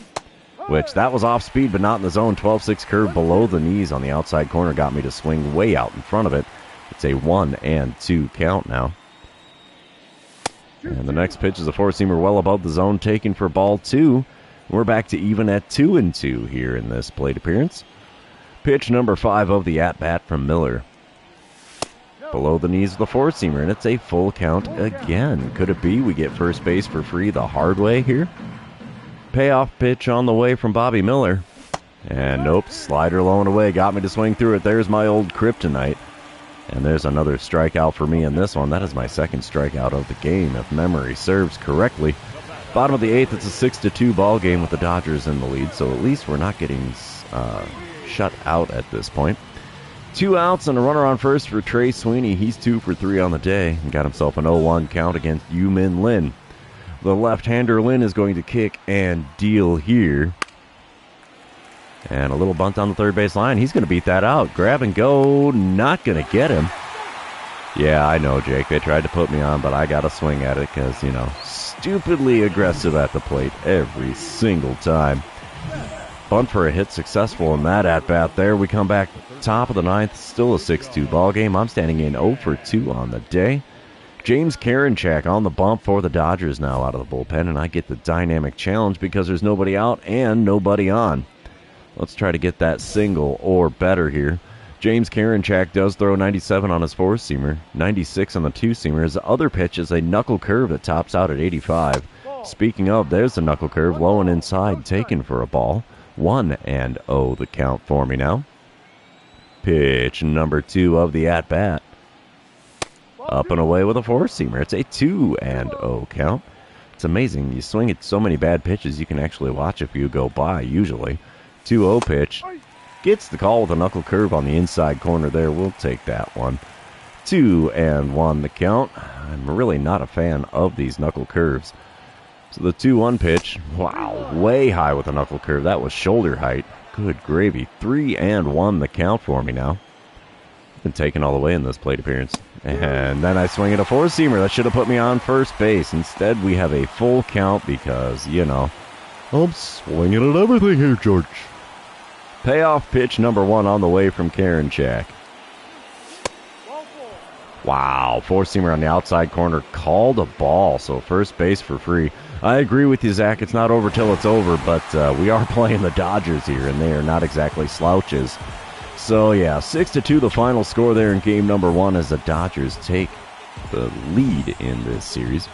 which that was off-speed but not in the zone. 12-6 curve below the knees on the outside corner got me to swing way out in front of it. It's a 1-2 count now. And the next pitch is a four-seamer well above the zone, taken for ball 2. We're back to even at 2-2 here in this plate appearance. Pitch number 5 of the at-bat from Miller. Below the knees of the four-seamer, and it's a full count again. Could it be we get first base for free the hard way here? Payoff pitch on the way from Bobby Miller. And nope, slider low and away. Got me to swing through it. There's my old kryptonite. And there's another strikeout for me in this one. That is my second strikeout of the game, if memory serves correctly. Bottom of the 8th, it's a 6-2 ball game with the Dodgers in the lead, so at least we're not getting shut out at this point. 2 outs and a runner on first for Trey Sweeney. He's 2 for 3 on the day and got himself an 0-1 count against Yu-Min Lin. The left-hander Lin is going to kick and deal here. And a little bunt on the third base line. He's going to beat that out. Grab and go. Not going to get him. Yeah, I know, Jake. They tried to put me on, but I got to swing at it because, you know, stupidly aggressive at the plate every single time. Bunt for a hit successful in that at-bat there. We come back top of the 9th. Still a 6-2 ball game. I'm standing in 0 for 2 on the day. James Karinchak on the bump for the Dodgers now out of the bullpen, and I get the dynamic challenge because there's nobody out and nobody on. Let's try to get that single or better here. James Karinchak does throw 97 on his four-seamer, 96 on the two-seamer. His other pitch is a knuckle curve that tops out at 85. Speaking of, there's the knuckle curve, low and inside, taken for a ball. 1-0 the count for me now. Pitch number 2 of the at-bat. Up and away with a four-seamer. It's a 2-0 count. It's amazing. You swing at so many bad pitches, you can actually watch a few go by, usually. 2-0 pitch. Gets the call with a knuckle curve on the inside corner there. We'll take that one. 2-1 the count. I'm really not a fan of these knuckle curves. So the 2-1 pitch. Wow, way high with a knuckle curve. That was shoulder height. Good gravy. 3-1 the count for me now. Been taken all the way in this plate appearance. And then I swing at a four-seamer. That should have put me on first base. Instead, we have a full count because, you know, I'm swinging at everything here, George. Payoff pitch number 1 on the way from Karinchak. Wow, four-seamer on the outside corner. Called a ball, so first base for free. I agree with you, Zach. It's not over till it's over, but we are playing the Dodgers here, and they are not exactly slouches. So, yeah, 6-2 the final score there in game number 1 as the Dodgers take the lead in this series.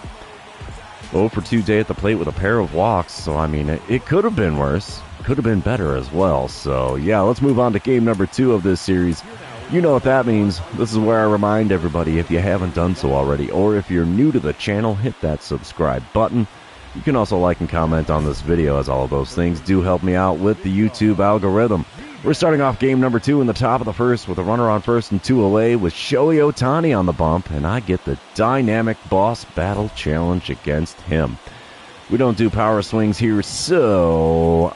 0 for 2 day at the plate with a pair of walks, so, I mean, it could have been worse. Could have been better as well. So, yeah, let's move on to game number 2 of this series. You know what that means. This is where I remind everybody, if you haven't done so already, or if you're new to the channel, hit that subscribe button. You can also like and comment on this video, as all of those things do help me out with the YouTube algorithm. We're starting off game number 2 in the top of the first with a runner on first and 2 away with Shohei Ohtani on the bump, and I get the dynamic boss battle challenge against him. We don't do power swings here, so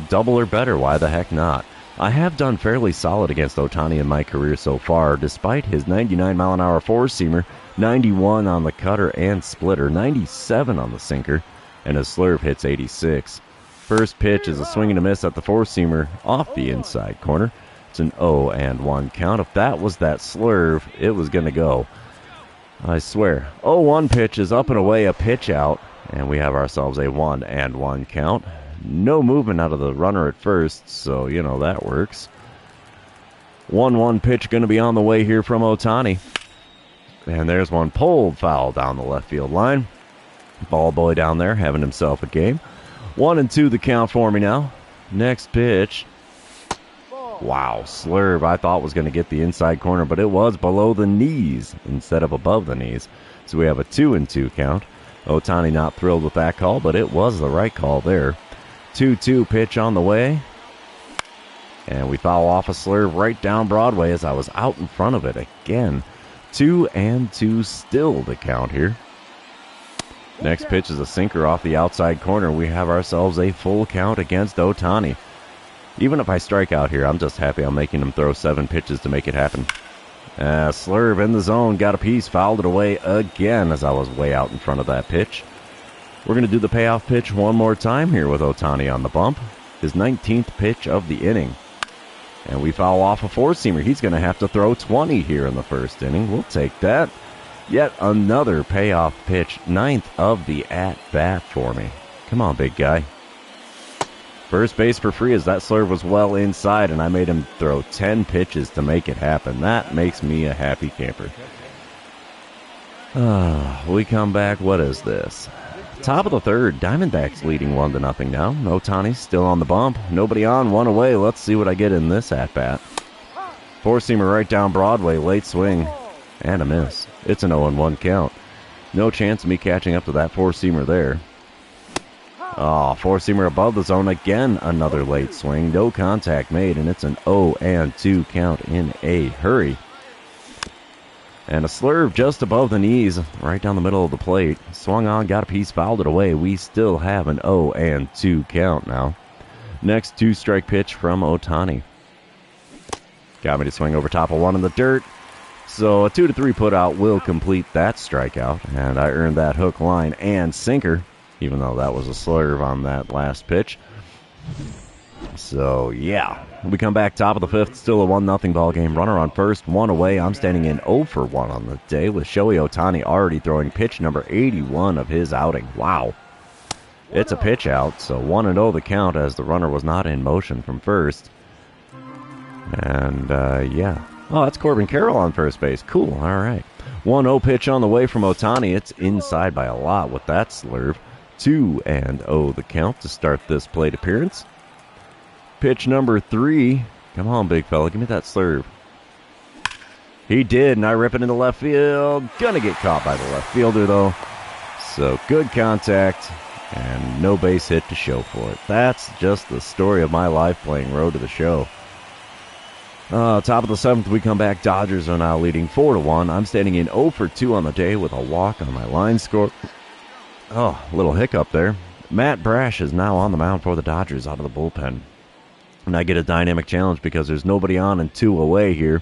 double or better, why the heck not? I have done fairly solid against Ohtani in my career so far, despite his 99-mile-an-hour four-seamer, 91 on the cutter and splitter, 97 on the sinker, and his slurve hits 86. First pitch is a swing and a miss at the four-seamer off the inside corner. It's an 0-1 count. If that was that slurve, it was going to go. I swear. 0-1 pitch is up and away, a pitch out, and we have ourselves a 1-1 count. No movement out of the runner at first, so, you know, that works. 1-1 pitch going to be on the way here from Ohtani. And there's one pulled foul down the left field line. Ball boy down there having himself a game. 1-2 the count for me now. Next pitch. Wow, slurve I thought was going to get the inside corner, but it was below the knees instead of above the knees. So we have a 2-2 count. Ohtani not thrilled with that call, but it was the right call there. 2-2 pitch on the way. And we foul off a slurve right down Broadway as I was out in front of it again. 2-2 still the count here. Next pitch is a sinker off the outside corner. We have ourselves a full count against Ohtani. Even if I strike out here, I'm just happy I'm making him throw 7 pitches to make it happen. Slurve in the zone, got a piece, fouled it away again as I was way out in front of that pitch. We're going to do the payoff pitch one more time here with Ohtani on the bump. His 19th pitch of the inning. And we foul off a four-seamer. He's going to have to throw 20 here in the first inning. We'll take that. Yet another payoff pitch, 9th of the at-bat for me. Come on, big guy. First base for free as that slurve was well inside, and I made him throw 10 pitches to make it happen. That makes me a happy camper. We come back. What is this? Top of the third. Diamondbacks leading 1-0 now. Ohtani's still on the bump. Nobody on, one away. Let's see what I get in this at-bat. Four-seamer right down Broadway. Late swing. And a miss. It's an 0-1 count. No chance of me catching up to that four-seamer there. Oh, four-seamer above the zone. Again, another late swing. No contact made, and it's an 0-2 count in a hurry. And a slurve just above the knees, right down the middle of the plate. Swung on, got a piece, fouled it away. We still have an 0-2 count now. Next 2-strike pitch from Ohtani. Got me to swing over top of one in the dirt. So a 2-3 put out will complete that strikeout. And I earned that hook, line, and sinker, even though that was a slurve on that last pitch. So, yeah. We come back top of the fifth, still a 1-0 ball game. Runner on first, one away. I'm standing in 0-1 on the day with Shohei Ohtani already throwing pitch number 81 of his outing. Wow. It's a pitch out, so 1-0 the count as the runner was not in motion from first. And, yeah. Oh, that's Corbin Carroll on first base. Cool, all right. 1-0 pitch on the way from Ohtani. It's inside by a lot with that slurve. 2-0 the count to start this plate appearance. Pitch number 3. Come on, big fella. Give me that slurve. He did, and I rip it into left field. Gonna get caught by the left fielder, though. So, good contact, and no base hit to show for it. That's just the story of my life playing Road to the Show. Top of the 7th, we come back. Dodgers are now leading 4-1. I'm standing in 0-2 on the day with a walk on my line score. Oh, little hiccup there. Matt Brash is now on the mound for the Dodgers out of the bullpen. And I get a dynamic challenge because there's nobody on and 2 away here.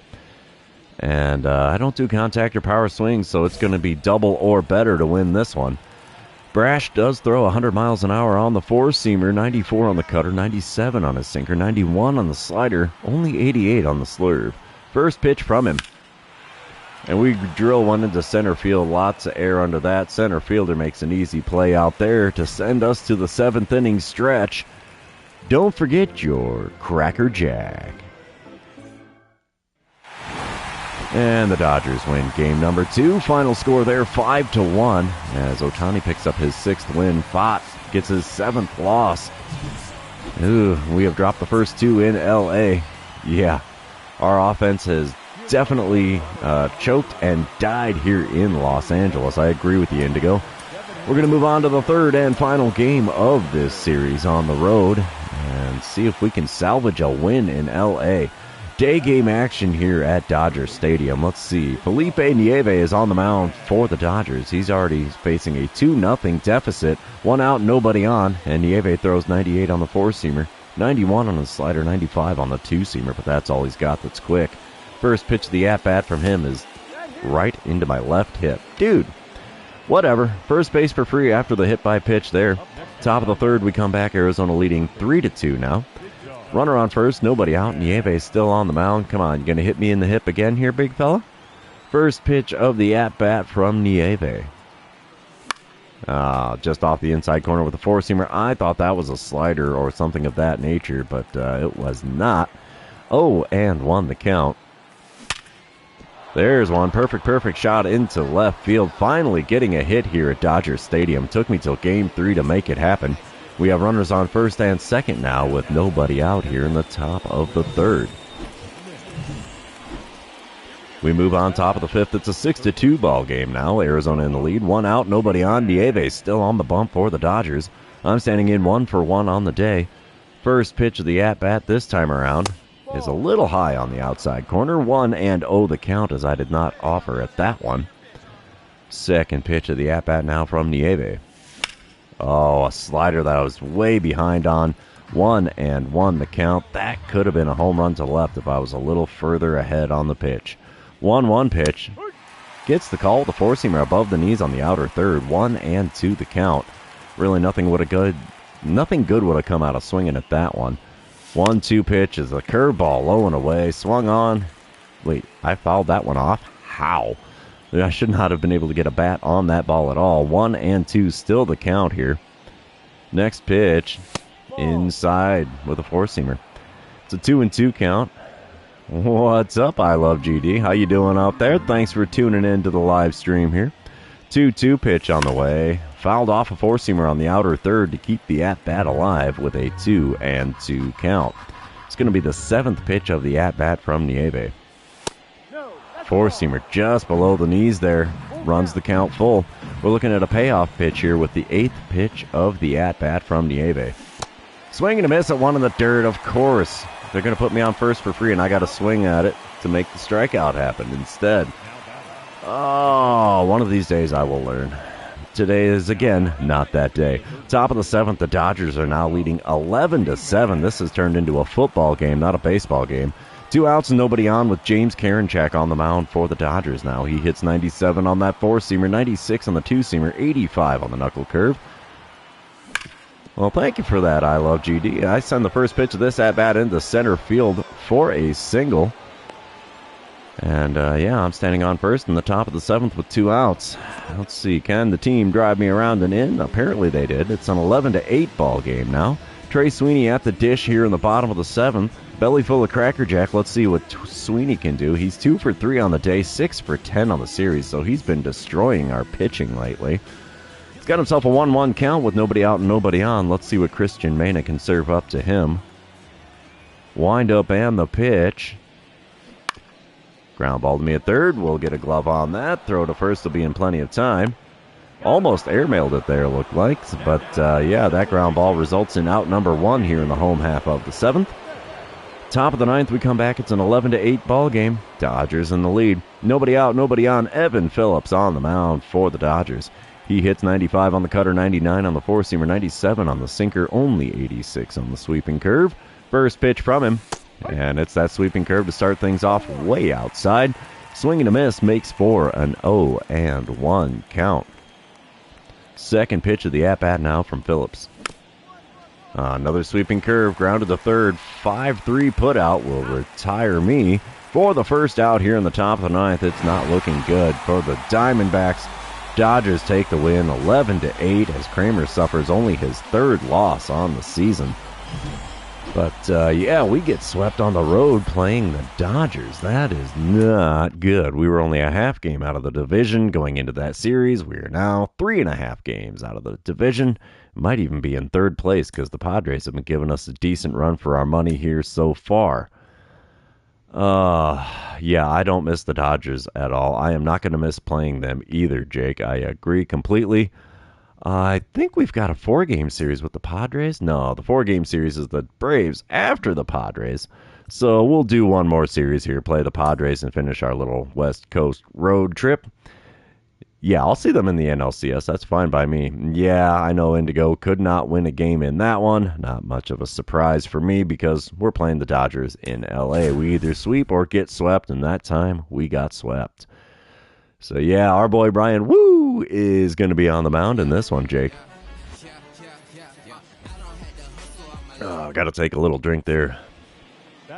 And I don't do contact or power swings, so it's going to be double or better to win this one. Brash does throw 100 miles an hour on the four-seamer, 94 on the cutter, 97 on his sinker, 91 on the slider, only 88 on the slurve. First pitch from him. And we drill one into center field. Lots of air under that. Center fielder makes an easy play out there to send us to the 7th inning stretch. Don't forget your Cracker Jack. And the Dodgers win game number 2. Final score there, 5-1. As Ohtani picks up his 6th win. Pfaadt gets his 7th loss. Ooh, we have dropped the first 2 in L.A. Yeah, our offense has definitely choked and died here in Los Angeles. I agree with you, Indigo. We're going to move on to the 3rd and final game of this series on the road and see if we can salvage a win in L.A. Day game action here at Dodger Stadium. Let's see. Felipe Nieve is on the mound for the Dodgers. He's already facing a 2-0 deficit. 1 out, nobody on, and Nieve throws 98 on the four-seamer, 91 on the slider, 95 on the two-seamer, but that's all he's got that's quick. First pitch of the at-bat from him is right into my left hip. Dude, whatever. First base for free after the hit by pitch there. Top of the third, we come back. Arizona leading 3-2 now. Runner on first, nobody out. Nieve still on the mound. Come on, you going to hit me in the hip again here, big fella? First pitch of the at-bat from Nieve. Just off the inside corner with a four-seamer. I thought that was a slider or something of that nature, but it was not. 0-1 the count. There's one. Perfect shot into left field. Finally getting a hit here at Dodger Stadium. Took me till Game 3 to make it happen. We have runners on first and second now with nobody out here in the top of the third. We move on top of the fifth. It's a 6-2 ball game now. Arizona in the lead. One out, nobody on. Nieve still on the bump for the Dodgers. I'm standing in 1-for-1 on the day. First pitch of the at-bat this time around is a little high on the outside corner. 1-0 the count, as I did not offer at that one. Second pitch of the at-bat now from Nieve. A slider that I was way behind on. 1-1 the count. That could have been a home run to left if I was a little further ahead on the pitch. 1-1 pitch. Gets the call. The four-seamer above the knees on the outer third. 1-2 the count. Really nothing good would have come out of swinging at that one. 1-2 pitch is a curveball low and away. Swung on. Wait, I fouled that one off? How? I should not have been able to get a bat on that ball at all. 1-2 still the count here. Next pitch. Inside with a four-seamer. It's a 2-2 count. What's up, I Love GD? How you doing out there? Thanks for tuning in to the live stream here. 2-2 pitch on the way. Fouled off a four-seamer on the outer third to keep the at-bat alive with a 2-2 count. It's going to be the seventh pitch of the at-bat from Nieve. Four-seamer just below the knees there. Runs the count full. We're looking at a payoff pitch here with the eighth pitch of the at-bat from Nieve. Swing and a miss at one in the dirt, of course. They're going to put me on first for free, and I got to swing at it to make the strikeout happen instead. One of these days I will learn. Today is, again, not that day. Top of the seventh, the Dodgers are now leading 11-7. This has turned into a football game, not a baseball game. 2 outs and nobody on with James Karinchak on the mound for the Dodgers now. He hits 97 on that four-seamer, 96 on the two-seamer, 85 on the knuckle curve. Well, thank you for that, I Love GD. I send the first pitch of this at-bat into center field for a single. And, I'm standing on first in the top of the seventh with 2 outs. Let's see, can the team drive me around and in? Apparently they did. It's an 11-8 ball game now. Trey Sweeney at the dish here in the bottom of the seventh. Belly full of Cracker Jack. Let's see what Sweeney can do. He's 2 for 3 on the day, 6 for 10 on the series, so he's been destroying our pitching lately. He's got himself a 1-1 count with nobody out and nobody on. Let's see what Christian Mena can serve up to him. Wind up and the pitch. Ground ball to me at third. We'll get a glove on that. Throw to first will be in plenty of time. Almost airmailed it there, looked like. But, that ground ball results in out number 1 here in the home half of the seventh. Top of the ninth, we come back. It's an 11-8 ball game. Dodgers in the lead. Nobody out, nobody on. Evan Phillips on the mound for the Dodgers. He hits 95 on the cutter, 99 on the four-seamer, 97 on the sinker, only 86 on the sweeping curve. First pitch from him. And it's that sweeping curve to start things off way outside. Swing and a miss makes for an 0-1 count. Second pitch of the at-bat now from Phillips. Another sweeping curve, grounded to third. 5-3 putout will retire me for the first out here in the top of the ninth. It's not looking good for the Diamondbacks. Dodgers take the win 11-8 as Kramer suffers only his third loss on the season. But, we get swept on the road playing the Dodgers. That is not good. We were only a half game out of the division going into that series. We are now 3.5 games out of the division. Might even be in third place because the Padres have been giving us a decent run for our money here so far. I don't miss the Dodgers at all. I am not going to miss playing them either, Jake. I agree completely. I think we've got a 4-game series with the Padres. No, the 4-game series is the Braves after the Padres. So we'll do one more series here, play the Padres, and finish our little West Coast road trip. Yeah, I'll see them in the NLCS. That's fine by me. Yeah, I know Indigo could not win a game in that one. Not much of a surprise for me because we're playing the Dodgers in LA. We either sweep or get swept, and that time we got swept. So, our boy Brian Woo is going to be on the mound in this one, Jake. Got to take a little drink there.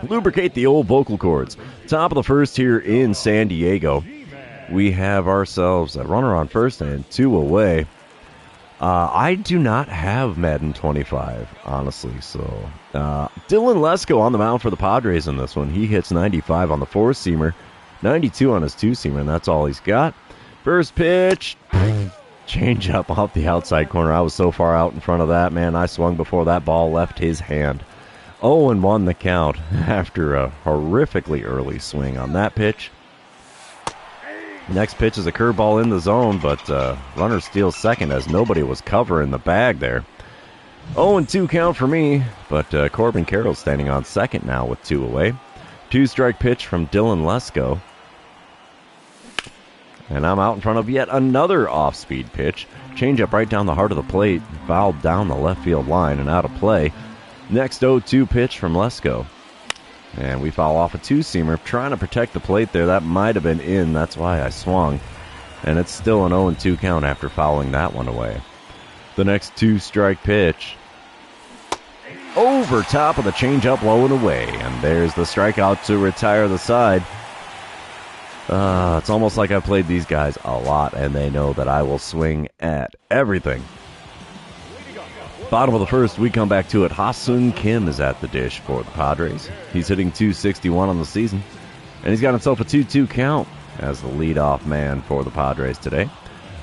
Lubricate the old vocal cords. Top of the first here in San Diego. We have ourselves a runner on first and 2 away. I do not have Madden 25, honestly. So Dylan Lesko on the mound for the Padres in this one. He hits 95 on the 4-seamer, 92 on his 2-seamer, and that's all he's got. First pitch. Change up off the outside corner. I was so far out in front of that, man. I swung before that ball left his hand. 0-1 the count after a horrifically early swing on that pitch. Next pitch is a curveball in the zone, but runner steals second as nobody was covering the bag there. 0-2 count for me, but Corbin Carroll's standing on second now with 2 away. 2-strike pitch from Dylan Lesko. And I'm out in front of yet another off-speed pitch. Change-up right down the heart of the plate, fouled down the left field line and out of play. Next 0-2 pitch from Lesko. And we foul off a 2-seamer, trying to protect the plate there. That might have been in, that's why I swung. And it's still an 0-2 count after fouling that one away. The next 2-strike pitch. Over top of the change-up, low and away. And there's the strikeout to retire the side. It's almost like I've played these guys a lot, and they know that I will swing at everything. Bottom of the first, we come back to it. Ha-Seong Kim is at the dish for the Padres. He's hitting .261 on the season, and he's got himself a 2-2 count as the leadoff man for the Padres today.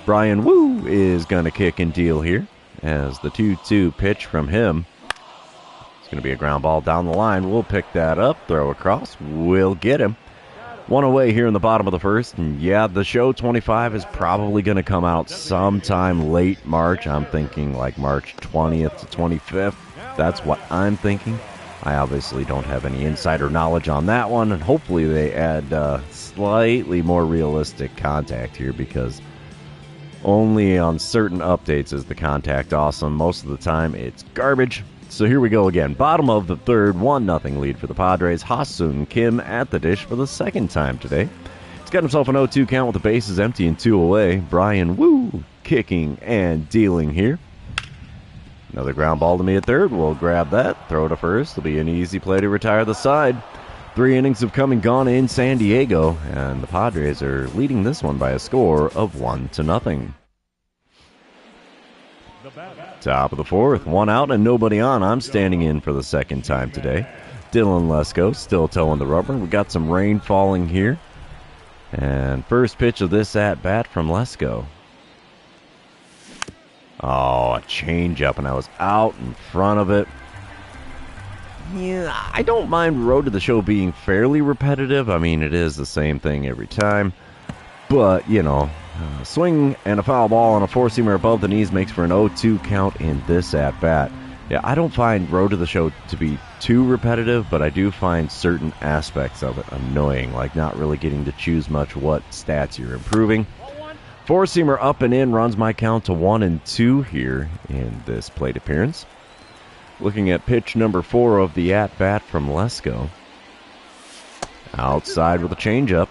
Brian Woo is going to kick and deal here as the 2-2 pitch from him. It's going to be a ground ball down the line. We'll pick that up, throw across. We'll get him. 1 away here in the bottom of the first. And yeah, the show 25 is probably going to come out sometime late March. I'm thinking like March 20th to 25th. That's what I'm thinking. I obviously don't have any insider knowledge on that one. And hopefully they add slightly more realistic contact here, because only on certain updates is the contact awesome. Most of the time it's garbage. So here we go again. Bottom of the third, 1-0 lead for the Padres. Ha-Seong Kim at the dish for the second time today. He's got himself an 0-2 count with the bases empty and 2 away. Brian Woo kicking and dealing here. Another ground ball to me at third. We'll grab that, throw to first. It'll be an easy play to retire the side. 3 innings have come and gone in San Diego, and the Padres are leading this one by a score of 1-0. Top of the fourth, 1 out and nobody on. I'm standing in for the second time today. Dylan Lesko still towing the rubber. We got some rain falling here. And first pitch of this at-bat from Lesko. Oh, a change-up, and I was out in front of it. Yeah, I don't mind Road to the Show being fairly repetitive. I mean, it is the same thing every time. But, you know, swing and a foul ball on a 4-seamer above the knees makes for an 0-2 count in this at-bat. Yeah, I don't find Road to the Show to be too repetitive, but I do find certain aspects of it annoying, like not really getting to choose much what stats you're improving. 4-seamer up and in runs my count to 1-2 here in this plate appearance. Looking at pitch number 4 of the at-bat from Lesko. Outside with a changeup.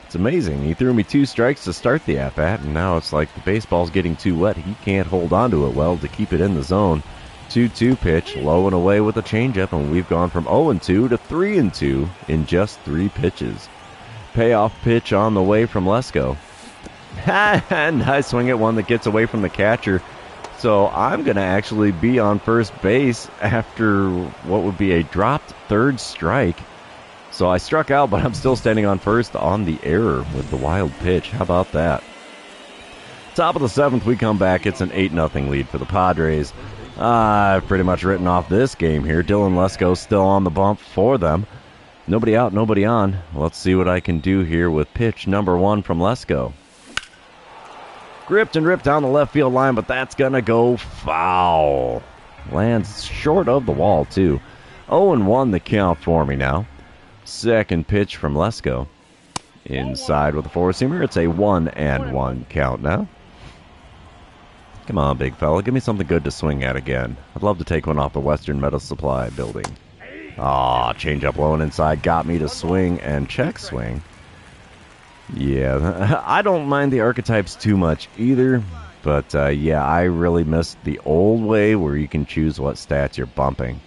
It's amazing. He threw me 2 strikes to start the at-bat, and now it's like the baseball's getting too wet. He can't hold on to it well to keep it in the zone. 2-2 pitch, low and away with a changeup, and we've gone from 0-2 to 3-2 in just 3 pitches. Payoff pitch on the way from Lesko. And I swing at one that gets away from the catcher. So I'm going to actually be on first base after what would be a dropped 3rd strike. So I struck out, but I'm still standing on first on the error with the wild pitch. How about that? Top of the 7th, we come back. It's an 8-0 lead for the Padres. I've pretty much written off this game here. Dylan Lesko still on the bump for them. Nobody out, nobody on. Let's see what I can do here with pitch number 1 from Lesko. Gripped and ripped down the left field line, but that's going to go foul. Lands short of the wall, too. 0-1 the count for me now. Second pitch from Lesko. Inside with a 4-seamer. It's a 1-1 count now. Come on, big fella. Give me something good to swing at again. I'd love to take one off the Western Metal Supply building. Aw, change up low and inside. Got me to swing and check swing. Yeah, I don't mind the archetypes too much either. But, yeah, I really miss the old way where you can choose what stats you're bumping.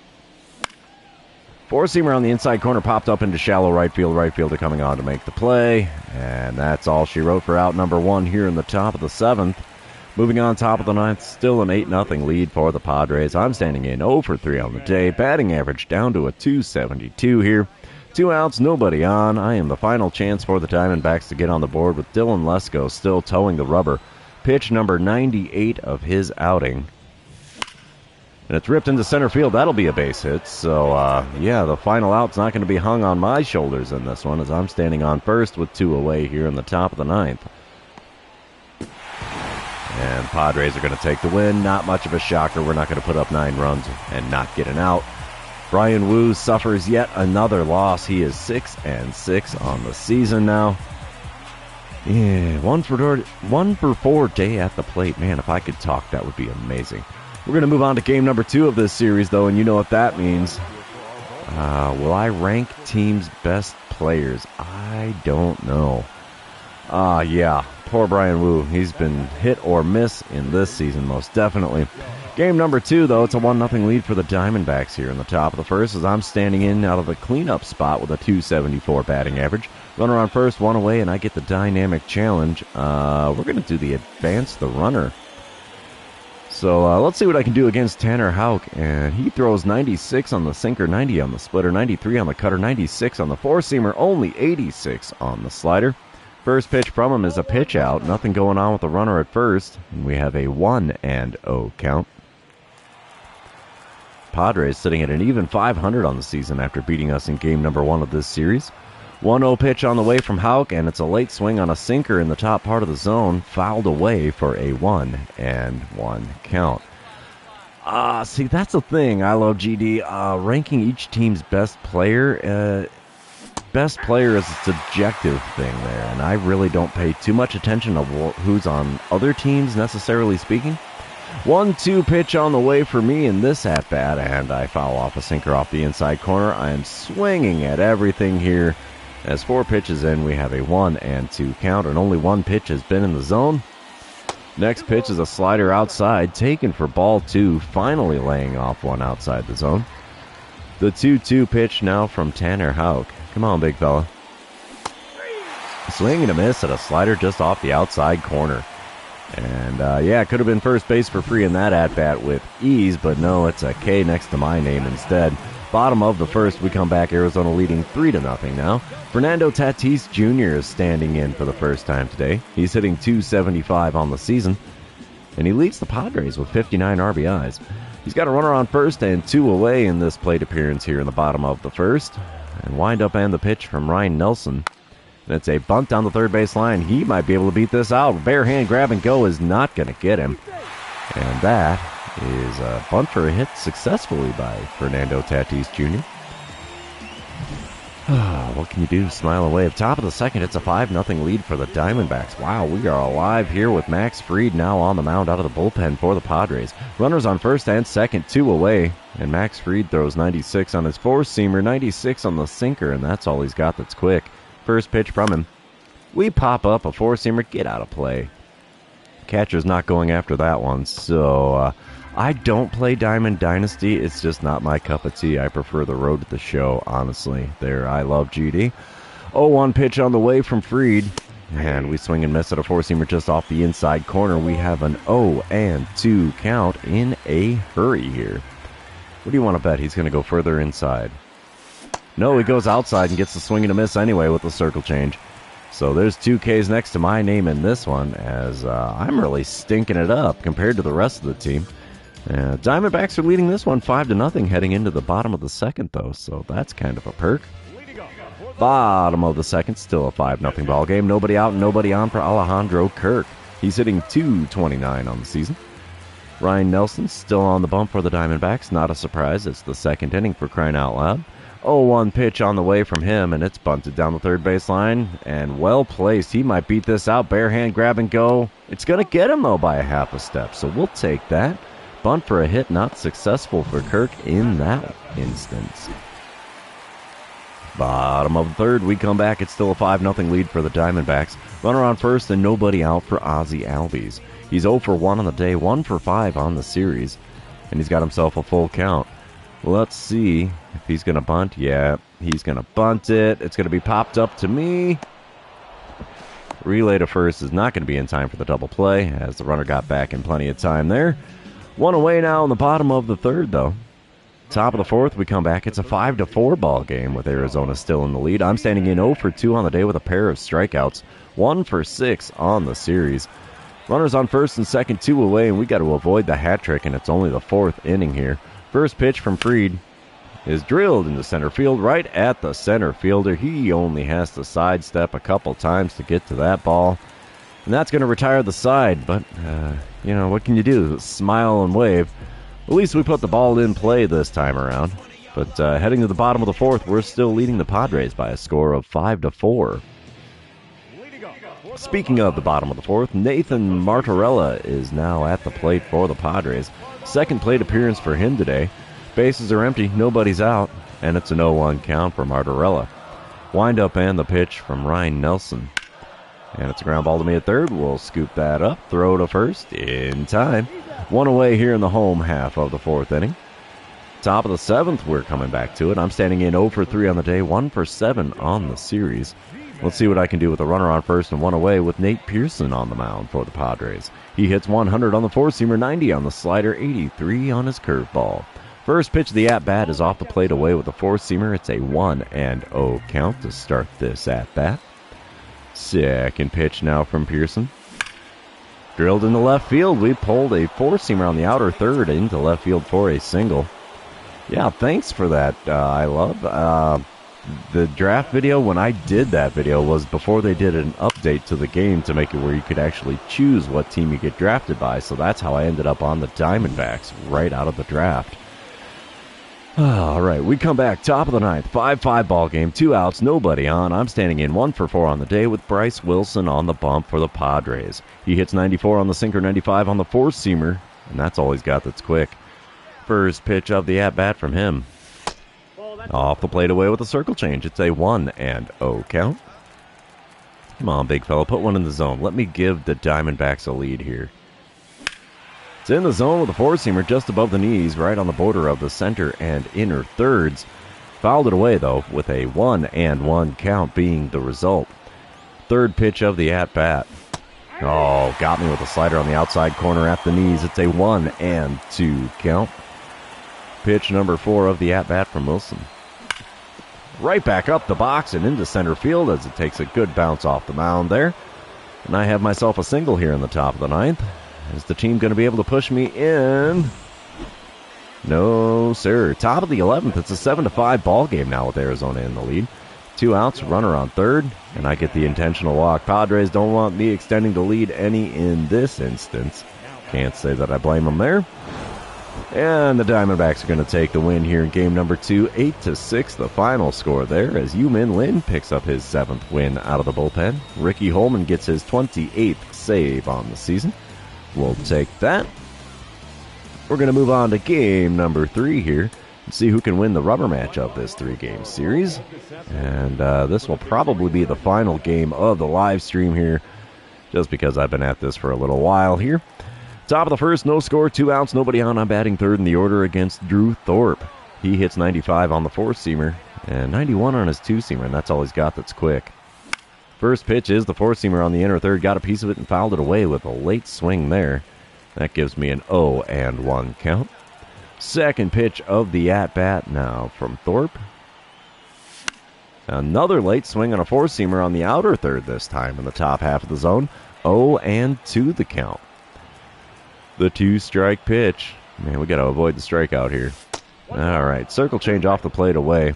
Four-seamer on the inside corner popped up into shallow right field. Right fielder coming on to make the play. And that's all she wrote for out number 1 here in the top of the 7th. Moving on, top of the 9th, still an 8-0 lead for the Padres. I'm standing in 0 for 3 on the day. Batting average down to a .272 here. 2 outs, nobody on. I am the final chance for the Diamondbacks to get on the board with Dylan Lesko still towing the rubber. Pitch number 98 of his outing. And it's ripped into center field. That'll be a base hit. So, yeah, the final out's not going to be hung on my shoulders in this one as I'm standing on first with 2 away here in the top of the 9th. And Padres are going to take the win. Not much of a shocker. We're not going to put up 9 runs and not get an out. Brian Wu suffers yet another loss. He is 6-6 on the season now. Yeah, 1 for 4 day at the plate. Man, if I could talk, that would be amazing. We're going to move on to game number 2 of this series, though, and you know what that means. Will I rank teams' best players? I don't know. Yeah, poor Brian Wu. He's been hit or miss in this season, most definitely. Game number 2, though, it's a 1-0 lead for the Diamondbacks here in the top of the first as I'm standing in out of the cleanup spot with a .274 batting average. Runner on first, 1 away, and I get the dynamic challenge. We're going to do the advance the runner. So let's see what I can do against Tanner Houck. And he throws 96 on the sinker, 90 on the splitter, 93 on the cutter, 96 on the four-seamer, only 86 on the slider. First pitch from him is a pitch out. Nothing going on with the runner at first. And we have a 1-0 count. Padres sitting at an even 500 on the season after beating us in game number 1 of this series. 1-0 pitch on the way from Houck, and it's a late swing on a sinker in the top part of the zone, fouled away for a 1-1 count. See, that's the thing. I love GD. Ranking each team's best player. Best player is a subjective thing there, and I really don't pay too much attention to who's on other teams, necessarily speaking. 1-2 pitch on the way for me in this at-bat, and I foul off a sinker off the inside corner. I am swinging at everything here. As 4 pitches in, we have a 1-2 count, and only 1 pitch has been in the zone. Next pitch is a slider outside, taken for ball 2, finally laying off one outside the zone. The 2-2 pitch now from Tanner Houck. Come on, big fella. Swing and a miss at a slider just off the outside corner. And, yeah, could have been first base for free in that at-bat with ease, but no, it's a K next to my name instead. Bottom of the first, we come back, Arizona leading 3-0 now. Fernando Tatis Jr. is standing in for the first time today. He's hitting .275 on the season, and he leads the Padres with 59 RBIs. He's got a runner on first and 2 away in this plate appearance here in the bottom of the first. And wind up and the pitch from Ryan Nelson. And it's a bunt down the third base line. He might be able to beat this out. Bare hand grab and go is not going to get him. And that is a bunt for a hit successfully by Fernando Tatis Jr. What can you do? Smile away. At top of the second, it's a 5-0 lead for the Diamondbacks. Wow, we are alive here with Max Fried now on the mound out of the bullpen for the Padres. Runners on first and second, 2 away. And Max Fried throws 96 on his four-seamer, 96 on the sinker, and that's all he's got that's quick. First pitch from him. We pop up a four-seamer, get out of play. Catcher's not going after that one, so I don't play Diamond Dynasty. It's just not my cup of tea. I prefer the road to the show, honestly. There, I love GD. 0-1 pitch on the way from Fried. And we swing and miss at a four-seamer just off the inside corner. We have an 0-2 count in a hurry here. What do you want to bet? He's going to go further inside. No, he goes outside and gets the swing and a miss anyway with the circle change. So there's 2 Ks next to my name in this one as I'm really stinking it up compared to the rest of the team. Diamondbacks are leading this one 5-0 heading into the bottom of the second, though, so that's kind of a perk. Bottom of the second, still a 5-0 ball game. Nobody out, nobody on for Alejandro Kirk. He's hitting .229 on the season. Ryan Nelson still on the bump for the Diamondbacks. Not a surprise. It's the second inning for crying out loud. 0-1 pitch on the way from him, and it's bunted down the third base line. And well placed. He might beat this out. Bare hand grab and go. It's going to get him, though, by a half a step. So we'll take that. Bunt for a hit, not successful for Kirk in that instance. Bottom of the third, we come back. It's still a 5-0 lead for the Diamondbacks. Runner on first and nobody out for Ozzie Albies. He's 0 for 1 on the day, 1 for 5 on the series, and he's got himself a full count. Let's see if he's going to bunt. Yeah, he's going to bunt it. It's going to be popped up to me. Relay to first is not going to be in time for the double play, as the runner got back in plenty of time there. One away now in the bottom of the third, though. Top of the fourth, we come back. It's a 5-4 ball game with Arizona still in the lead. I'm standing in 0 for 2 on the day with a pair of strikeouts. 1 for 6 on the series. Runners on first and second, 2 away, and we got to avoid the hat trick, and it's only the fourth inning here. First pitch from Fried is drilled into center field right at the center fielder. He only has to sidestep a couple times to get to that ball. And that's going to retire the side, but, what can you do? Smile and wave. At least we put the ball in play this time around. But heading to the bottom of the fourth, we're still leading the Padres by a score of 5-4. Speaking of the bottom of the fourth, Nathan Martorella is now at the plate for the Padres. Second plate appearance for him today. Bases are empty, nobody's out, and it's an 0-1 count for Martorella. Wind-up and the pitch from Ryan Nelson. And it's a ground ball to me at third. We'll scoop that up, throw to first in time. One away here in the home half of the fourth inning. Top of the seventh, we're coming back to it. I'm standing in 0 for 3 on the day, 1 for 7 on the series. Let's see what I can do with a runner on first and one away with Nate Pearson on the mound for the Padres. He hits 100 on the four-seamer, 90 on the slider, 83 on his curveball. First pitch of the at-bat is off the plate away with the four-seamer. It's a 1-0 count to start this at-bat. Second pitch now from Pearson. Drilled into left field. We pulled a four-seamer on the outer third into left field for a single. Yeah, thanks for that, I love. The draft video, when I did that video, was before they did an update to the game to make it where you could actually choose what team you get drafted by. So that's how I ended up on the Diamondbacks right out of the draft. All right, we come back, top of the ninth, 5-5 ball game, 2 outs, nobody on. I'm standing in 1 for 4 on the day with Bryce Wilson on the bump for the Padres. He hits 94 on the sinker, 95 on the four-seamer, and that's all he's got that's quick. First pitch of the at-bat from him. Off the plate away with a circle change. It's a 1-0 count. Come on, big fella, put one in the zone. Let me give the Diamondbacks a lead here. It's in the zone with a four-seamer just above the knees, right on the border of the center and inner thirds. Fouled it away, though, with a 1-1 count being the result. Third pitch of the at-bat. Oh, got me with a slider on the outside corner at the knees. It's a 1-2 count. Pitch number 4 of the at-bat from Wilson. Right back up the box and into center field as it takes a good bounce off the mound there. And I have myself a single here in the top of the ninth. Is the team going to be able to push me in? No, sir. Top of the 11th. It's a 7-5 ball game now with Arizona in the lead. 2 outs, runner on third, and I get the intentional walk. Padres don't want me extending the lead any in this instance. Can't say that I blame them there. And the Diamondbacks are going to take the win here in game number 2, 8-6, the final score there, as Yu-Min Lin picks up his 7th win out of the bullpen. Ricky Holman gets his 28th save on the season. We'll take that. We're going to move on to game number 3 here and see who can win the rubber match of this 3-game series. And this will probably be the final game of the live stream here, just because I've been at this for a little while here. Top of the first, no score, 2 outs, nobody on. I'm batting third in the order against Drew Thorpe. He hits 95 on the four-seamer and 91 on his two-seamer, and that's all he's got that's quick. First pitch is the four-seamer on the inner third, got a piece of it and fouled it away with a late swing there. That gives me an 0-1 count. Second pitch of the at-bat now from Thorpe. Another late swing on a four-seamer on the outer third this time in the top half of the zone. 0-2 the count. The 2-strike pitch. Man, we got to avoid the strikeout here. All right, circle change off the plate away.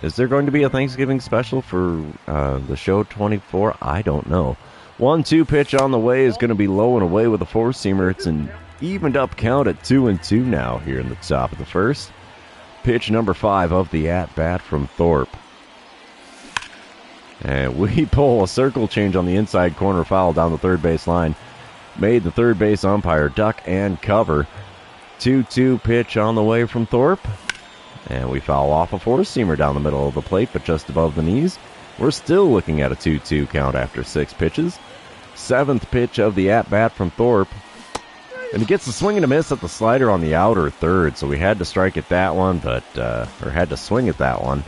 Is there going to be a Thanksgiving special for the show 24? I don't know. 1-2 pitch on the way is going to be low and away with a four-seamer. It's an evened up count at 2-2 now here in the top of the first. Pitch number 5 of the at-bat from Thorpe. And we pull a circle change on the inside corner foul down the third base line. Made the third base umpire duck and cover. 2-2 pitch on the way from Thorpe. And we foul off a four-seamer down the middle of the plate, but just above the knees. We're still looking at a 2-2 count after 6 pitches. 7th pitch of the at-bat from Thorpe. And he gets the swing and a miss at the slider on the outer third, so we had to strike at that one, but or had to swing at that one.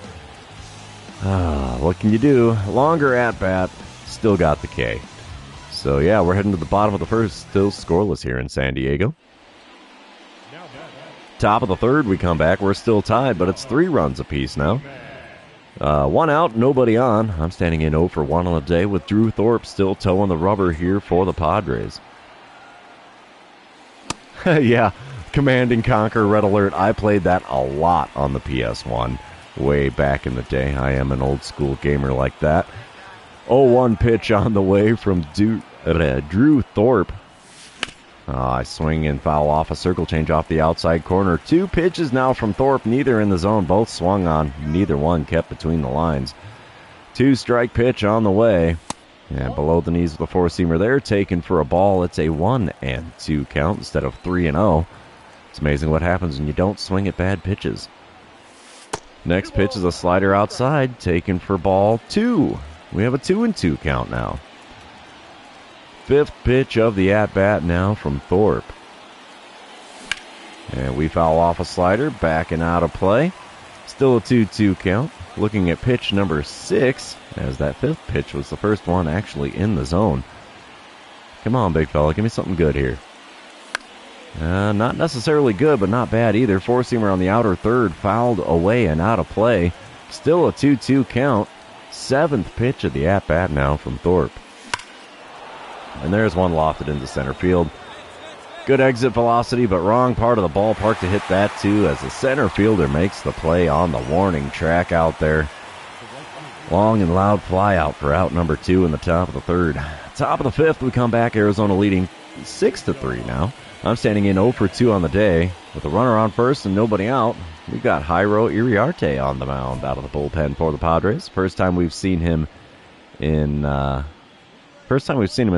What can you do? Longer at bat, still got the K. So yeah, we're heading to the bottom of the first, still scoreless here in San Diego. Top of the third, we come back. We're still tied, but it's 3 runs apiece now. 1 out, nobody on. I'm standing in 0 for 1 on the day with Drew Thorpe still toeing the rubber here for the Padres. Yeah, Command and Conquer Red Alert. I played that a lot on the PS1 way back in the day. I am an old school gamer like that. 0-1 pitch on the way from Drew Thorpe. I swing and foul off a circle change off the outside corner. 2 pitches now from Thorpe, neither in the zone. Both swung on. Neither one kept between the lines. 2-strike pitch on the way. And below the knees with a 4-seamer there, taken for a ball. It's a 1-2 count instead of 3-0. It's amazing what happens when you don't swing at bad pitches. Next pitch is a slider outside, taken for ball 2. We have a 2-2 count now. 5th pitch of the at-bat now from Thorpe. And we foul off a slider, backing out of play. Still a 2-2 count. Looking at pitch number 6, as that 5th pitch was the first one actually in the zone. Come on, big fella, give me something good here. Not necessarily good, but not bad either. 4-seamer on the outer third, fouled away and out of play. Still a 2-2 count. 7th pitch of the at-bat now from Thorpe. And there's one lofted into center field. Good exit velocity, but wrong part of the ballpark to hit that too, as the center fielder makes the play on the warning track out there. Long and loud fly out for out number 2 in the top of the third. Top of the 5th, we come back, Arizona leading 6-3 now. I'm standing in 0 for 2 on the day. With a runner on first and nobody out, we've got Jairo Iriarte on the mound out of the bullpen for the Padres. First time we've seen him in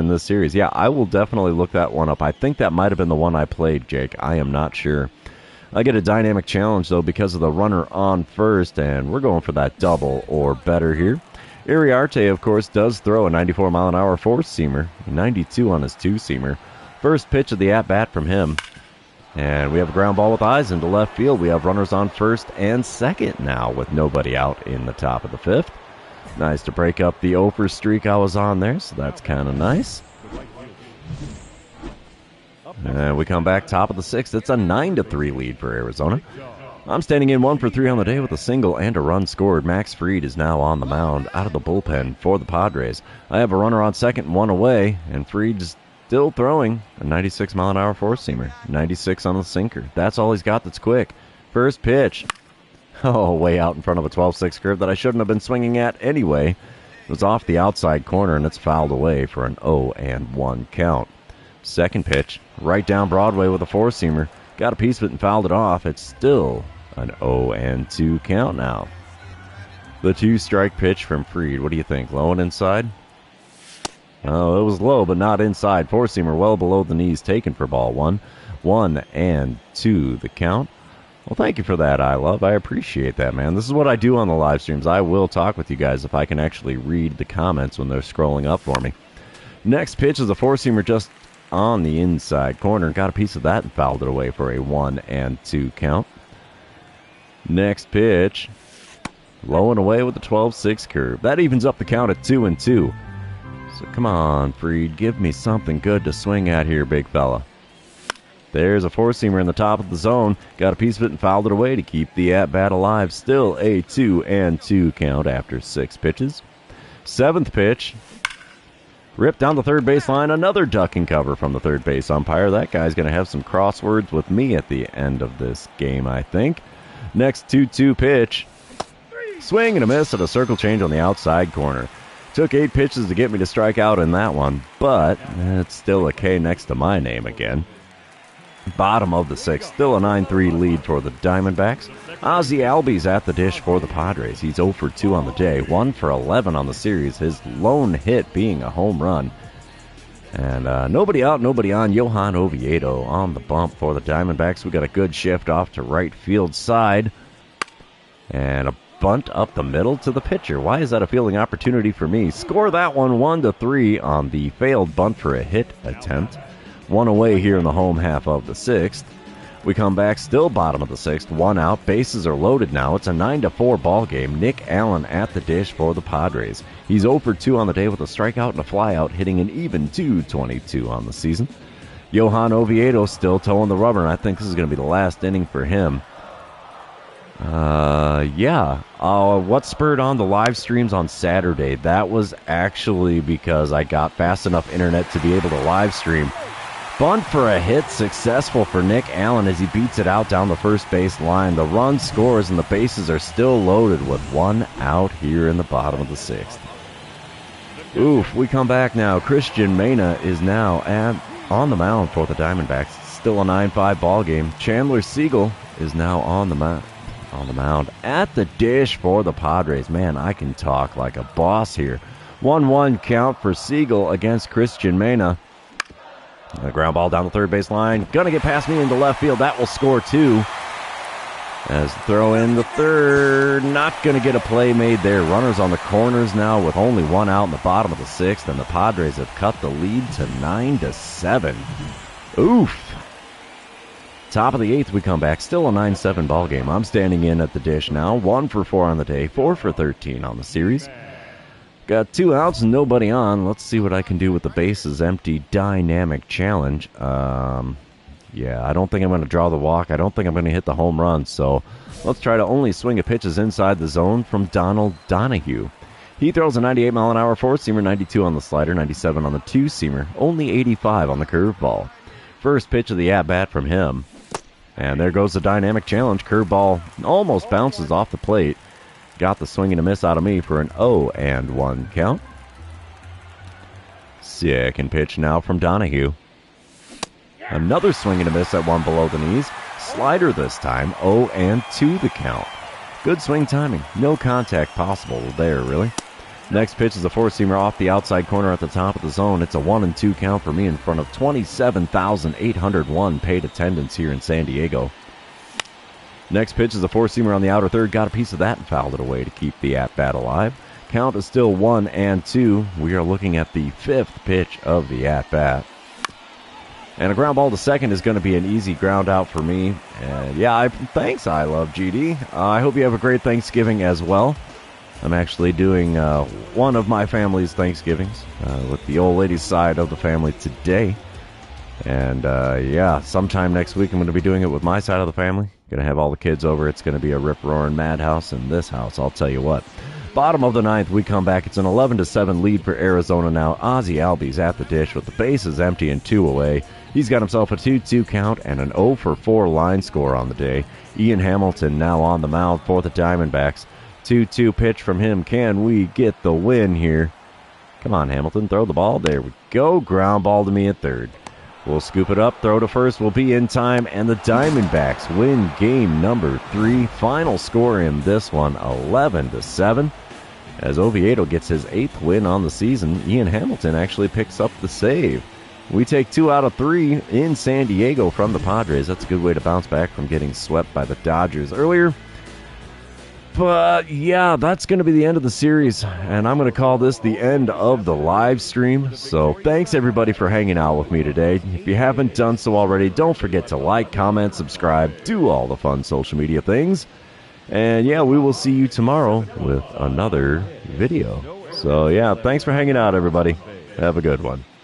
this series. Yeah, I will definitely look that one up. I think that might have been the one I played, Jake. I am not sure. I get a dynamic challenge, though, because of the runner on first, and we're going for that double or better here. Iriarte, of course, does throw a 94-mile-an-hour 4-seamer, 92 on his 2-seamer. First pitch of the at-bat from him. And we have a ground ball with eyes into left field. We have runners on first and second now with nobody out in the top of the 5th. Nice to break up the 0 streak I was on there, so that's kind of nice. And we come back top of the 6th. It's a 9-3 lead for Arizona. I'm standing in 1 for 3 on the day with a single and a run scored. Max Fried is now on the mound out of the bullpen for the Padres. I have a runner on second and 1 away, and Fried's still throwing a 96-mile-an-hour 4-seamer. 96 on the sinker. That's all he's got that's quick. First pitch. Oh, way out in front of a 12-6 curve that I shouldn't have been swinging at anyway. It was off the outside corner, and it's fouled away for an 0-1 count. Second pitch, right down Broadway with a 4-seamer. Got a piece of it and fouled it off. It's still an 0-2 count now. The 2-strike pitch from Fried. What do you think? Low and inside? Oh, it was low, but not inside. 4-seamer well below the knees, taken for ball 1. 1-2 the count. Well, thank you for that, I Love. I appreciate that, man. This is what I do on the live streams. I will talk with you guys if I can actually read the comments when they're scrolling up for me. Next pitch is a 4-seamer just on the inside corner. Got a piece of that and fouled it away for a 1-2 count. Next pitch, low and away with a 12-6 curve. That evens up the count at 2-2. So come on, Fried, give me something good to swing at here, big fella. There's a 4-seamer in the top of the zone. Got a piece of it and fouled it away to keep the at-bat alive. Still a 2-2 count after 6 pitches. 7th pitch. Ripped down the third baseline. Another duck and cover from the third base umpire. That guy's going to have some crosswords with me at the end of this game, I think. Next 2-2 pitch. Swing and a miss at a circle change on the outside corner. Took 8 pitches to get me to strike out in that one, but it's still a K next to my name again. Bottom of the 6th, still a 9-3 lead for the Diamondbacks. Ozzie Albies at the dish for the Padres. He's 0 for 2 on the day, 1 for 11 on the series, his lone hit being a home run. And nobody out, nobody on. Johan Oviedo on the bump for the Diamondbacks. We got a good shift off to right field side. And a bunt up the middle to the pitcher. Why is that a fielding opportunity for me? Score that one 1-3 on the failed bunt for a hit attempt. One away here in the home half of the 6th. We come back, still bottom of the 6th, 1 out. Bases are loaded now. It's a 9-4 ball game. Nick Allen at the dish for the Padres. He's 0 for 2 on the day with a strikeout and a flyout, hitting an even .222 on the season. Johan Oviedo still towing the rubber, and I think this is going to be the last inning for him. What spurred on the live streams on Saturday? That was actually because I got fast enough internet to be able to live stream. Bunt for a hit, successful for Nick Allen as he beats it out down the first base line. The run scores and the bases are still loaded with 1 out here in the bottom of the 6th. Oof, we come back now. Christian Mena is now on the mound for the Diamondbacks. Still a 9-5 ball game. Chandler Siegel is now on the mound at the dish for the Padres. Man, I can talk like a boss here. 1-1 count for Siegel against Christian Mena. A ground ball down the third base line. Gonna get past me into left field. That will score 2. As throw in the third. Not gonna get a play made there. Runners on the corners now with only 1 out in the bottom of the 6th. And the Padres have cut the lead to 9-7. Oof. Top of the 8th, we come back. Still a 9-7 ball game. I'm standing in at the dish now. 1 for 4 on the day. 4 for 13 on the series. Got 2 outs and nobody on. Let's see what I can do with the bases empty dynamic challenge. I don't think I'm going to draw the walk. I don't think I'm going to hit the home run. So let's try to only swing at pitches inside the zone from Donald Donahue. He throws a 98-mile-an-hour four-seamer, 92 on the slider, 97 on the two-seamer, only 85 on the curveball. First pitch of the at-bat from him. And there goes the dynamic challenge. Curveball almost bounces off the plate. Got the swing and a miss out of me for an 0-1 count. Second pitch now from Donahue. Another swing and a miss at one below the knees. Slider this time, 0-2 the count. Good swing timing. No contact possible there, really. Next pitch is a four-seamer off the outside corner at the top of the zone. It's a 1-2 count for me in front of 27,801 paid attendance here in San Diego. Next pitch is a four-seamer on the outer third. Got a piece of that and fouled it away to keep the at-bat alive. Count is still 1-2. We are looking at the 5th pitch of the at-bat. And a ground ball to second is going to be an easy ground out for me. And thanks, I Love GD. I hope you have a great Thanksgiving as well. I'm actually doing one of my family's Thanksgivings with the old lady's side of the family today. And sometime next week I'm going to be doing it with my side of the family. Going to have all the kids over. It's going to be a rip-roaring madhouse in this house, I'll tell you what. Bottom of the 9th, we come back. It's an 11-7 lead for Arizona now. Ozzie Albies at the dish with the bases empty and 2 away. He's got himself a 2-2 count and an 0-for-4 line score on the day. Ian Hamilton now on the mound for the Diamondbacks. 2-2 pitch from him. Can we get the win here? Come on, Hamilton, throw the ball. There we go. Ground ball to me at third. We'll scoop it up, throw to first, will be in time, and the Diamondbacks win game number 3. Final score in this one, 11-7. As Oviedo gets his 8th win on the season, Ian Hamilton actually picks up the save. We take 2 out of 3 in San Diego from the Padres. That's a good way to bounce back from getting swept by the Dodgers earlier. But that's going to be the end of the series, and I'm going to call this the end of the live stream. So thanks everybody for hanging out with me today. If you haven't done so already, don't forget to like, comment, subscribe, do all the fun social media things. And we will see you tomorrow with another video. So thanks for hanging out, everybody. Have a good one.